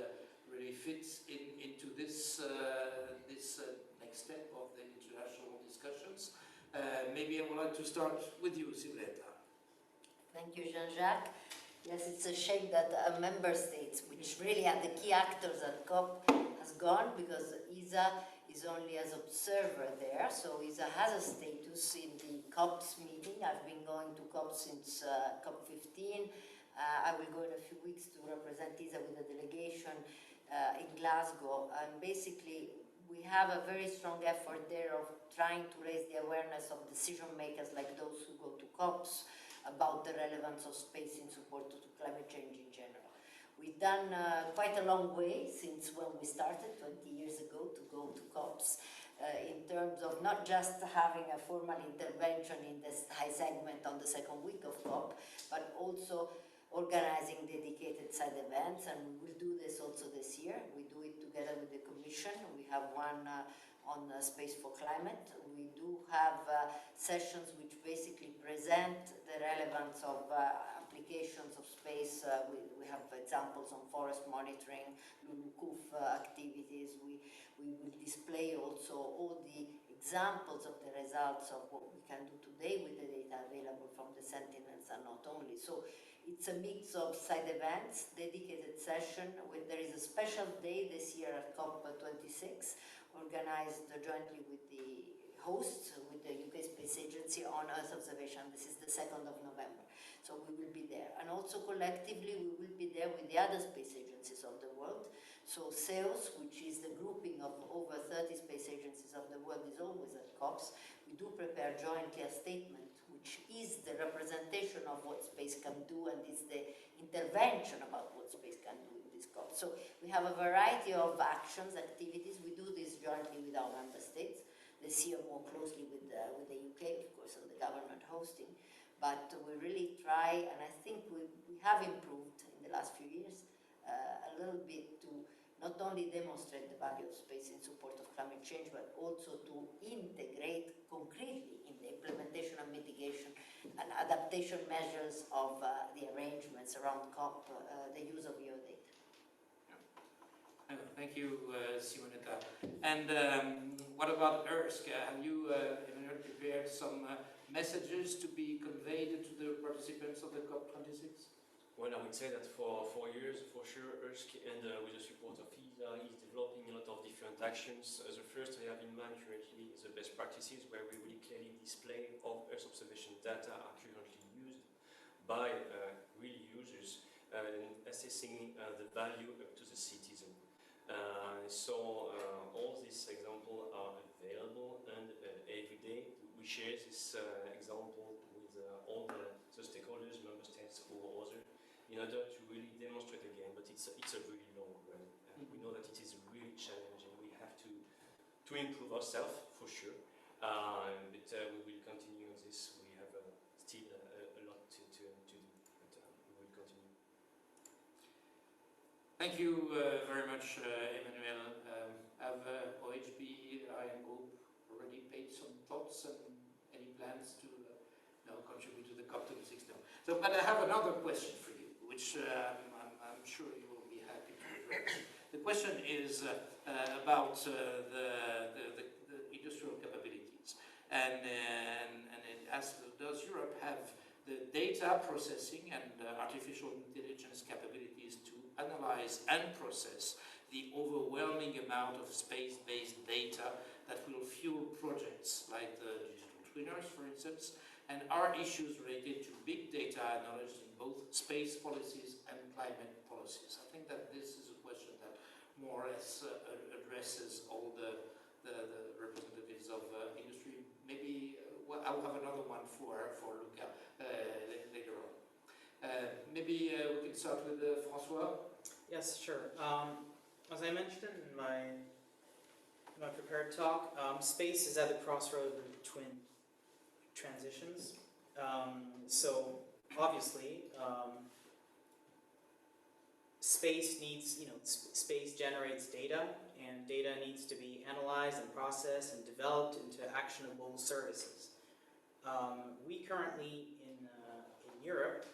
really fit into this next step of the international discussions. Maybe I would like to start with you, Simonetta. Thank you, Jean-Jacques. Yes, it's a shame that member states, which really are the key actors at COP, has gone, because ESA is only as observer there. So ESA has a status in the COPs meeting. I've been going to COP since COP 15. I will go in a few weeks to represent ESA with a delegation in Glasgow. And basically, we have a very strong effort there of trying to raise the awareness of decision makers like those who go to COPs about the relevance of space in support to climate change in general. We've done quite a long way since when we started 20 years ago to go to COPs, in terms of not just having a formal intervention in this high segment on the second week of COP, but also organizing dedicated side events, and we will do this also this year. We do it together with the Commission. We have one on Space for Climate. We do have sessions which basically present the relevance of applications of space. We have examples on forest monitoring, LULUCF activities. We will display also all the examples of the results of what we can do today with the data available from the Sentinels, and not only. So it's a mix of side events, dedicated session. There is a special day this year at COP26, organized jointly with the hosts, with the UK Space Agency, on Earth observation. This is the 2nd of November. So we will be there. And also collectively, we will be there with the other space agencies of the world. So SEOS, which is the grouping of over 30 space agencies of the world, is always at COPs. We do prepare jointly a statement, which is the representation of what space can do, and is the intervention about what space can do in this COP. So we have a variety of actions, activities. We do this jointly with our member states. This year more closely with the UK, of course, and the government hosting. But we really try, and I think we have improved in the last few years a little bit to not only demonstrate the value of space in support of climate change, but also to integrate concretely in the implementation and mitigation and adaptation measures of the arrangements around COP, the use of geodata. Thank you, Simonetta. And what about ERSC? Have you prepared some messages to be conveyed to the participants of the COP26? Well, I would say that for years, for sure, ERSC, and with the support of ESA, is developing a lot of different actions. The first I have in mind currently is the best practices, where we really clearly display of Earth observation data are currently used by real users, assessing the value up to the citizen. So all these examples are available, and every day we share this example with all the stakeholders, member states or others, in order to really demonstrate again. But it's a really long run, and we know that it is really challenging. We have to improve ourselves for sure, but we will continue this. We have still a lot to do, but we will continue. Thank you very much, Emmanuel. Have OHB, Ariane Group, already paid some thoughts and any plans to contribute to the COP26 now? So, but I have another question for you, which I'm sure you will be happy to address. The question is about the industrial capabilities. and it asks, does Europe have the data processing and artificial intelligence capabilities to analyze and process the overwhelming amount of space-based data that will fuel projects like the digital twinners, for instance, and are issues related to big data acknowledged in both space policies and climate policies? I think that this is a question that more or less addresses all the representatives of industry. Maybe well, I'll have another one for Luca later on. Maybe we can start with François. Yes, sure. As I mentioned in my prepared talk, space is at the crossroads between transitions. So obviously, space needs, space generates data, and data needs to be analyzed and processed and developed into actionable services. We currently in Europe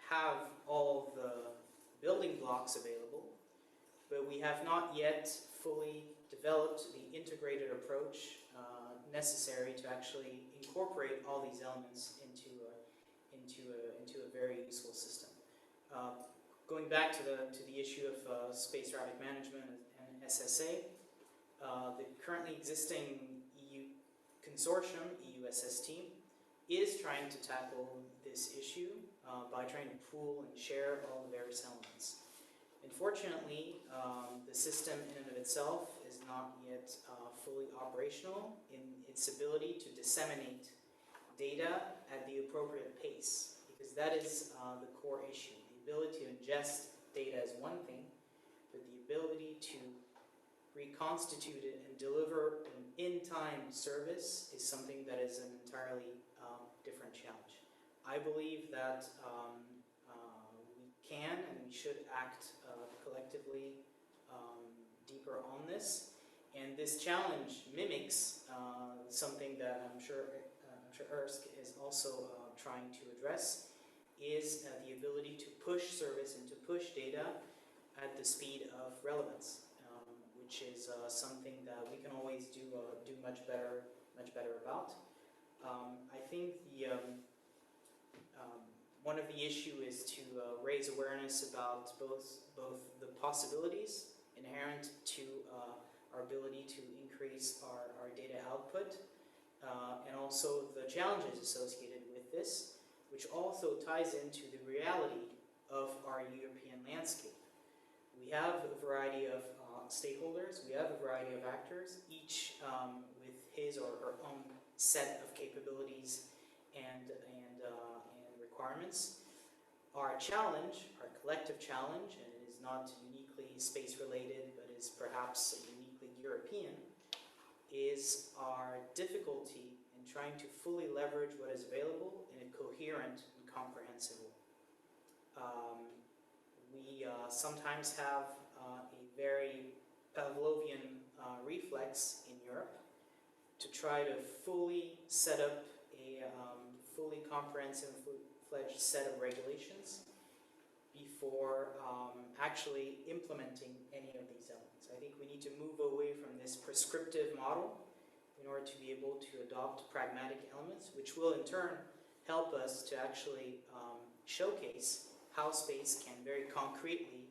have all the building blocks available, but we have not yet fully developed the integrated approach necessary to actually incorporate all these elements into a very useful system. Going back to the issue of space traffic management and SSA, the currently existing EU consortium, EUSST, is trying to tackle this issue by trying to pool and share all the various elements. Unfortunately, the system in and of itself is not yet fully operational in its ability to disseminate data at the appropriate pace, because that is the core issue. The ability to ingest data is one thing, but the ability to reconstitute it and deliver an in-time service is something that is an entirely different challenge. I believe that we can and we should act collectively deeper on this, and this challenge mimics something that I'm sure ERSC is also trying to address, is the ability to push service and to push data at the speed of relevance, which is something that we can always do much better about. I think one of the issue is to raise awareness about both the possibilities inherent to our ability to increase our data output, and also the challenges associated with this, which also ties into the reality of our European landscape. We have a variety of stakeholders, we have a variety of actors, each with his or her own set of capabilities and requirements. Our challenge, our collective challenge, and it is not uniquely space related, but is perhaps uniquely European, is our difficulty in trying to fully leverage what is available in a coherent and comprehensive way. We sometimes have a very Pavlovian reflex in Europe to try to fully set up a fully comprehensive, full-fledged set of regulations before actually implementing any of these elements. I think we need to move away from this prescriptive model in order to be able to adopt pragmatic elements, which will in turn help us to actually showcase how space can very concretely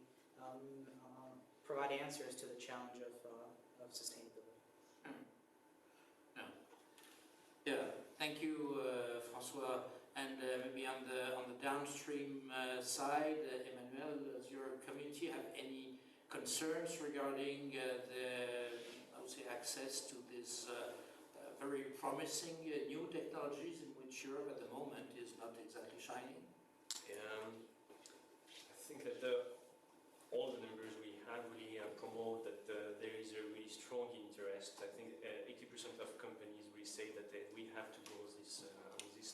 provide answers to the challenge of sustainability. Yeah, thank you, François. And maybe on the downstream side, Emmanuel, does your community have any concerns regarding I would say, access to this very promising new technologies in which Europe at the moment is not exactly shining? I think that all the numbers we have really promote that there is a really strong interest. I think 80% of companies really say that we have to go on this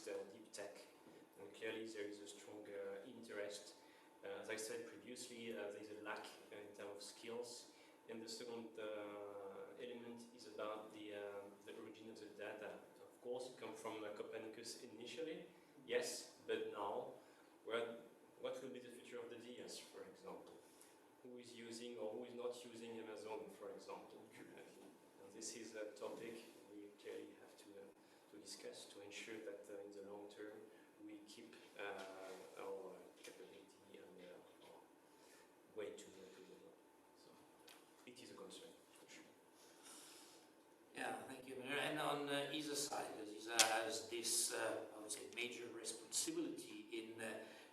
deep tech, and clearly there is a strong interest. As I said previously, there is a lack in terms of skills, and the second element is about the origin of the data. Of course, it comes from Copernicus initially, yes, but now, what will be the future of the DS, for example? Who is using or who is not using Amazon, for example, currently? And this is a topic we clearly have to discuss to ensure that in the long term we keep our capability and our way to develop. So it is a concern for sure. Yeah, thank you. And on ESA side, ESA has this, I would say, major responsibility in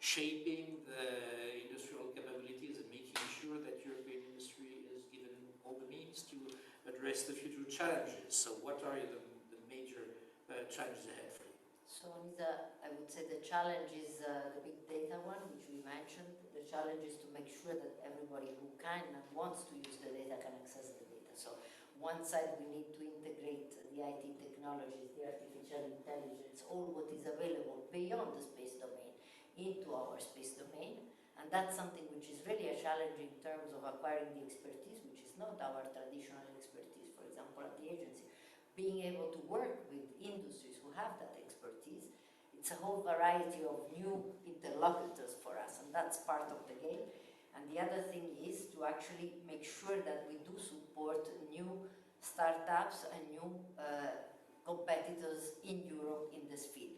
shaping the industrial capabilities and making sure that European industry is given all the means to address the future challenges. So what are the major challenges ahead for you? So I would say the challenge is the big data one, which we mentioned. The challenge is to make sure that everybody who can and wants to use the data can access the data. So one side we need to integrate the IT technologies, the artificial intelligence, all what is available beyond the space domain into our space domain. And that's something which is really a challenge in terms of acquiring the expertise, which is not our traditional expertise, for example, at the agency. Being able to work with industries who have that expertise, it's a whole variety of new interlocutors for us, and that's part of the game. And the other thing is to actually make sure that we do support new startups and new competitors in Europe in this field.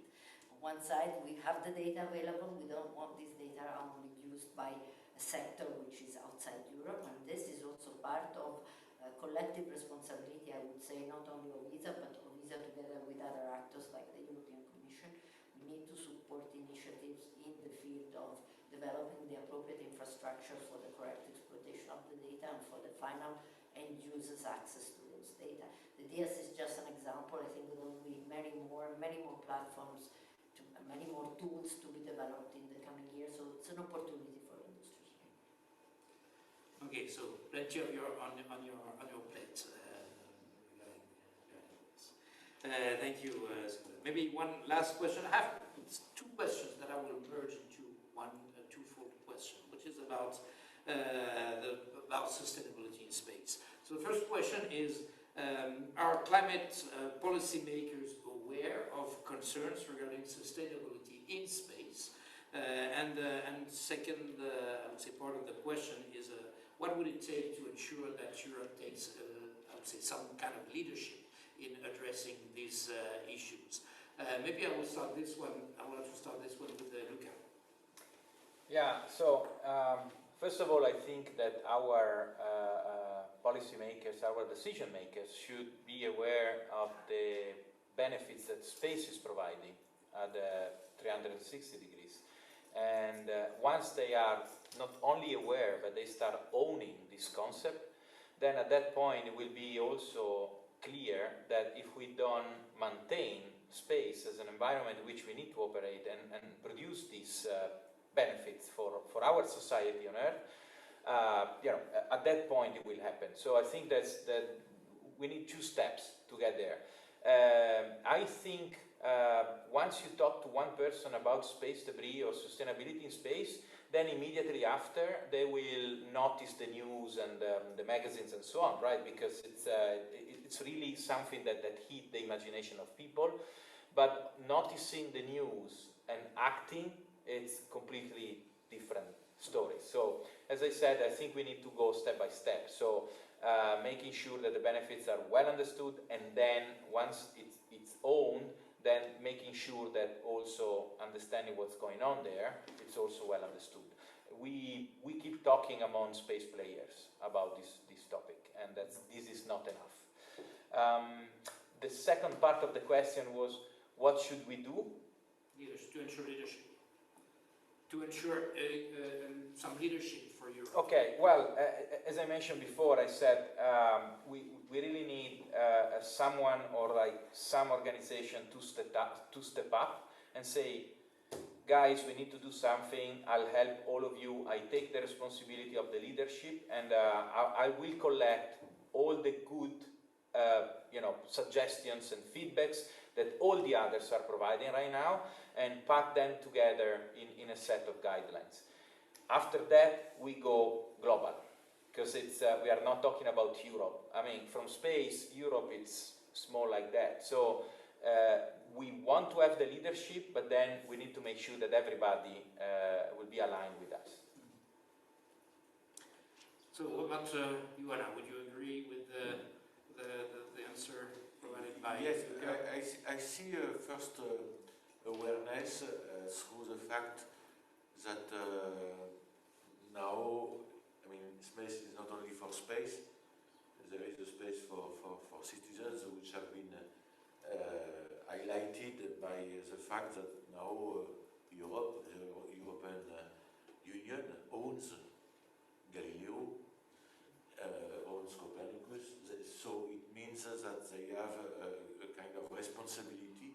On one side, we have the data available. We don't want this data only used by a sector which is outside Europe, and this is also part of collective responsibility, I would say, not only of ESA, but of ESA together with other actors like the European Commission. We need to support initiatives in the field of developing the appropriate infrastructure for the correct exploitation of the data and for the final end users' access to those data. The DS is just an example. I think there will be many more platforms, many more tools to be developed in the coming years. So it's an opportunity for industry. Okay, so plenty of on your plate. Thank you. Maybe one last question. I have two questions that I will merge into one twofold question, which is about about sustainability in space. So the first question is: are climate policymakers aware of concerns regarding sustainability in space? And second, I would say part of the question is: what would it take to ensure that Europe takes, I would say, some kind of leadership in addressing these issues? Maybe I will start this one. I want to start this one with Luca. Yeah. So first of all, I think that our policymakers, our decision makers, should be aware of the benefits that space is providing at 360 degrees. And once they are not only aware, but they start owning this concept, then at that point it will be also clear that if we don't maintain space as an environment in which we need to operate and produce these benefits for our society on Earth, at that point it will happen. So I think that we need two steps to get there. I think once you talk to one person about space debris or sustainability in space, then immediately after they will notice the news and the magazines and so on, right? Because it's really something that hit the imagination of people. But noticing the news and acting, it's completely different story. So as I said, I think we need to go step by step. So making sure that the benefits are well understood, and then once it's owned, then making sure that also understanding what's going on there, it's also well understood. We keep talking among space players about this topic, and this is not enough. The second part of the question was, what should we do? To ensure leadership. To ensure some leadership for Europe. Okay, well, as I mentioned before, I said we really need someone or like some organization to step up and say, guys, we need to do something. I'll help all of you. I take the responsibility of the leadership, and I will collect all the good, suggestions and feedbacks that all the others are providing right now, and pack them together in a set of guidelines. After that, we go global, because we are not talking about Europe. I mean, from space, Europe is small like that. So we want to have the leadership, but then we need to make sure that everybody will be aligned with us. So what about you, Anna? Would you agree with the answer provided by Yes, I see first awareness through the fact that now, I mean, space is not only for space, there is a space for citizens which have been highlighted by the fact that now Europe, the European Union owns Galileo, owns Copernicus, so it means that they have a kind of responsibility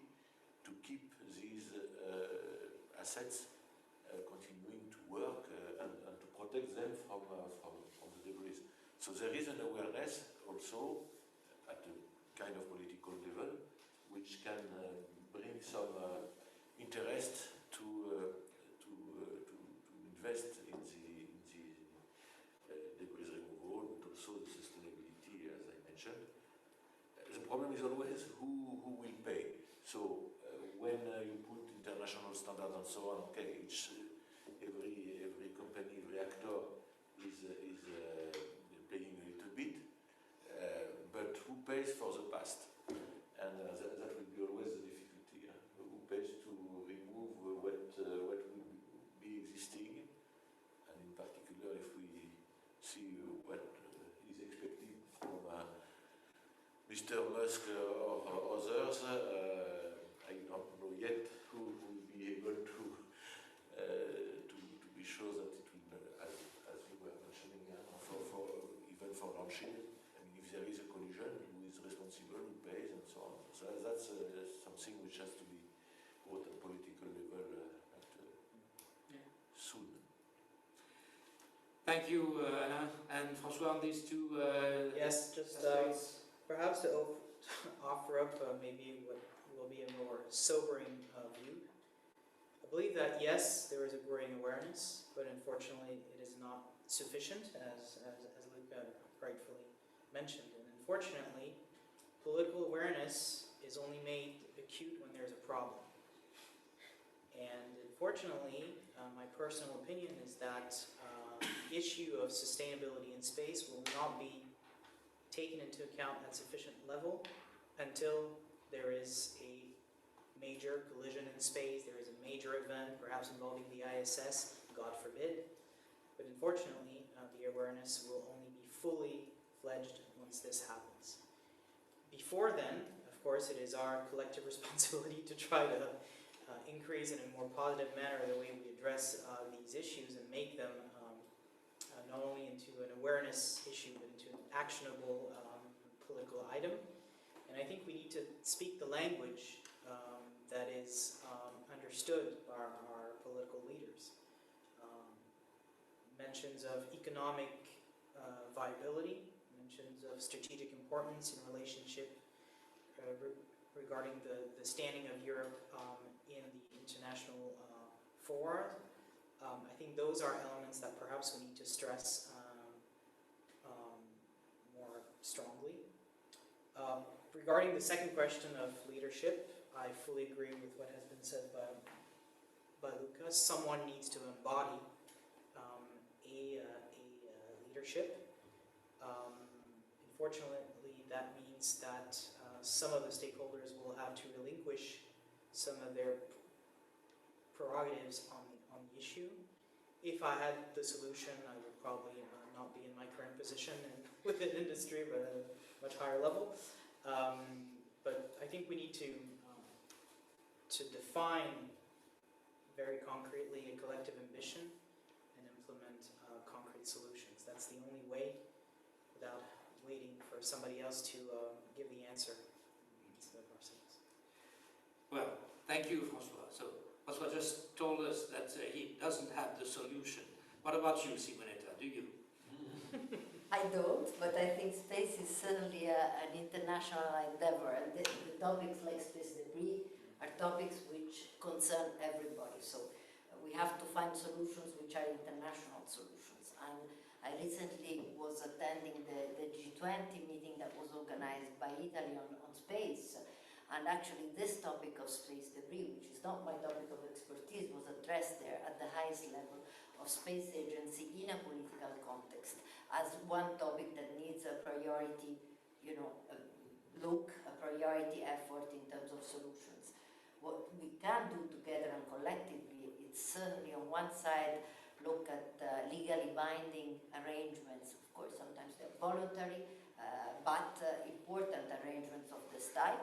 to keep these assets continuing to work and to protect them from the debris. So there is an awareness also at a kind of political level which can bring some interest to invest in the debris removal, but also the sustainability, as I mentioned. The problem is always who will pay. So when you put international standards and so on, okay, every company, every actor is paying a little bit, but who pays for the past? And that will be always the difficulty. Who pays to remove what will be existing, and in particular if we see what is expected from Mr. Musk or others, I don't know yet who will be able to be sure that it will, as you were mentioning, even for launching. I mean, if there is a collision, who is responsible, who pays, and so on. So that's something which has to be brought at political level soon. Thank you, Alain and François, on these two. Yes, just perhaps to offer up maybe what will be a more sobering view. I believe that yes, there is a growing awareness, but unfortunately it is not sufficient, as Luca rightfully mentioned. And unfortunately, political awareness is only made acute when there's a problem. And unfortunately, my personal opinion is that the issue of sustainability in space will not be taken into account at sufficient level until there is a major collision in space, there is a major event, perhaps involving the ISS, God forbid. But unfortunately, the awareness will only be fully fledged once this happens. Before then, of course, it is our collective responsibility to try to increase in a more positive manner the way we address these issues and make them not only into an awareness issue, but into an actionable political item. And I think we need to speak the language that is understood by our political leaders. Mentions of economic viability, mentions of strategic importance in relationship regarding the standing of Europe in the international fora. I think those are elements that perhaps we need to stress more strongly. Regarding the second question of leadership, I fully agree with what has been said by Luca. Someone needs to embody a leadership. Unfortunately, that means that some of the stakeholders will have to relinquish some of their prerogatives on the issue. If I had the solution, I would probably not be in my current position within industry, but at a much higher level. But I think we need to define very concretely a collective ambition and implement concrete solutions. That's the only way, without waiting for somebody else to give the answer instead of ourselves. Well, thank you, François. So François just told us that he doesn't have the solution. What about you, Simonetta? Do you? I don't, but I think space is certainly an international endeavor, and the topics like space debris are topics which concern everybody. So we have to find solutions which are international solutions. And I recently was attending the G20 meeting that was organized by Italy on space, and actually this topic of space debris, which is not my topic of expertise, was addressed there at the highest level of space agency in a political context as one topic that needs a priority, look a priority effort in terms of solutions. What we can do together and collectively, it's certainly on one side look at legally binding arrangements. Of course, sometimes they're voluntary, but important arrangements of this type.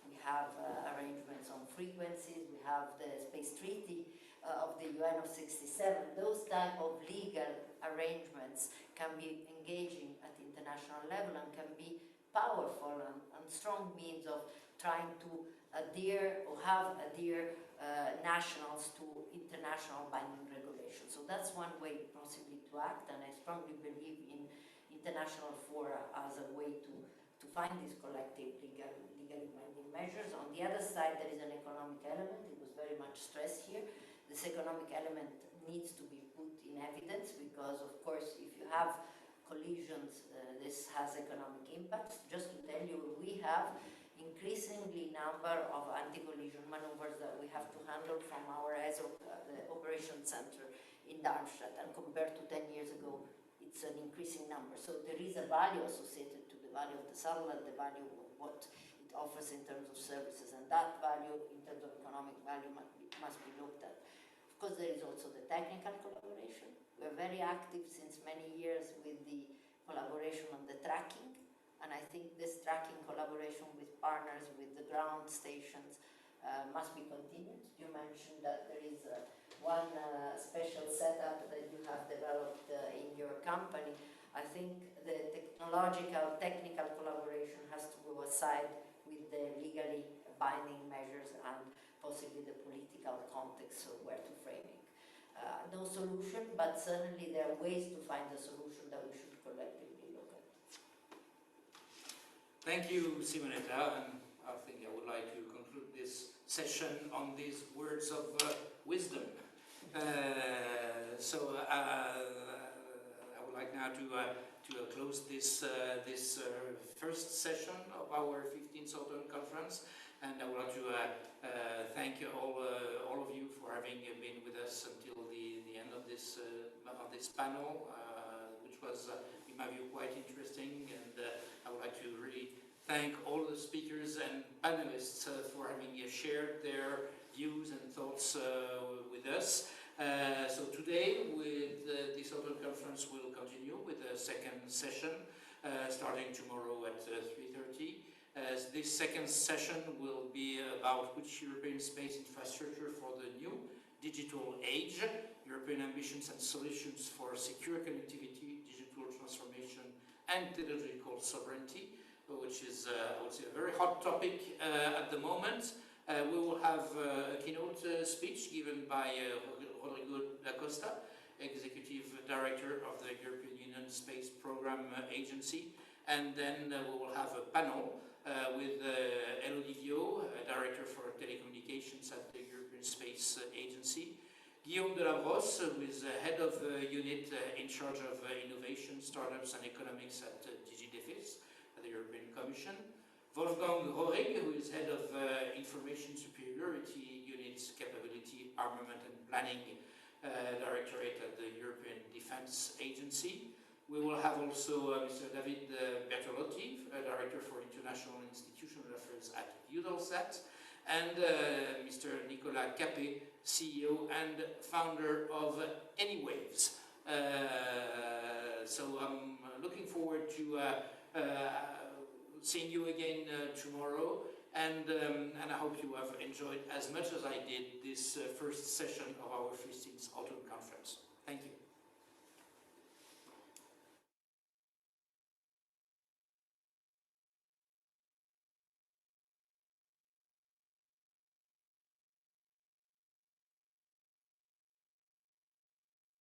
We have arrangements on frequencies, we have the Space Treaty of the UN of '67. Those type of legal arrangements can be engaging at international level and can be powerful and strong means of trying to adhere or have adhere nationals to international binding regulations. So that's one way possibly to act, and I strongly believe in international fora as a way to find these collective legally binding measures. On the other side, there is an economic element. It was very much stressed here. This economic element needs to be put in evidence because, of course, if you have collisions, this has economic impacts. Just to tell you, we have increasingly number of anti-collision maneuvers that we have to handle from our ESO, the Operations Center in Darmstadt, and compared to 10 years ago, it's an increasing number. So there is a value associated to the value of the satellite, the value of what it offers in terms of services, and that value in terms of economic value must be looked at. Of course, there is also the technical collaboration. We're very active since many years with the collaboration on the tracking, and I think this tracking collaboration with partners, with the ground stations, must be continued. You mentioned that there is one special setup that you have developed in your company. I think the technical collaboration has to go aside with the legally binding measures and possibly the political context of where to frame it. No solution, but certainly there are ways to find a solution that we should collectively look at. Thank you, Simonetta, and I think I would like to conclude this session on these words of wisdom. So I would like now to close this first session of our 15th Autumn Conference, and I would like to thank all of you for having been with us until the end of this panel, which was, in my view, quite interesting, and I would like to really thank all the speakers and panelists for having shared their views and thoughts with us. So today, with this Autumn Conference, will continue with a second session starting tomorrow at 3:30. This second session will be about which European space infrastructure for the new digital age, European ambitions and solutions for secure connectivity, digital transformation, and technological sovereignty, which is, I would say, a very hot topic at the moment. We will have a keynote speech given by Rodrigo da Costa, Executive Director of the European Union Space Program Agency, and then we will have a panel with Elodie Viau, Director for Telecommunications at the European Space Agency, Guillaume Delabrosse, who is Head of Unit in charge of Innovation, Startups and Economics at DigiDefis, at the European Commission, Wolfgang Rohrig, who is Head of Information Superiority Unit's Capability, Armament and Planning Directorate at the European Defence Agency. We will have also Mr. David Bertolotti, Director for International Institutional Affairs at Eutelsat, and Mr. Nicolas Capet, CEO and founder of Anywaves. So I'm looking forward to seeing you again tomorrow, and I hope you have enjoyed as much as I did this first session of our 15th Autumn Conference. Thank you.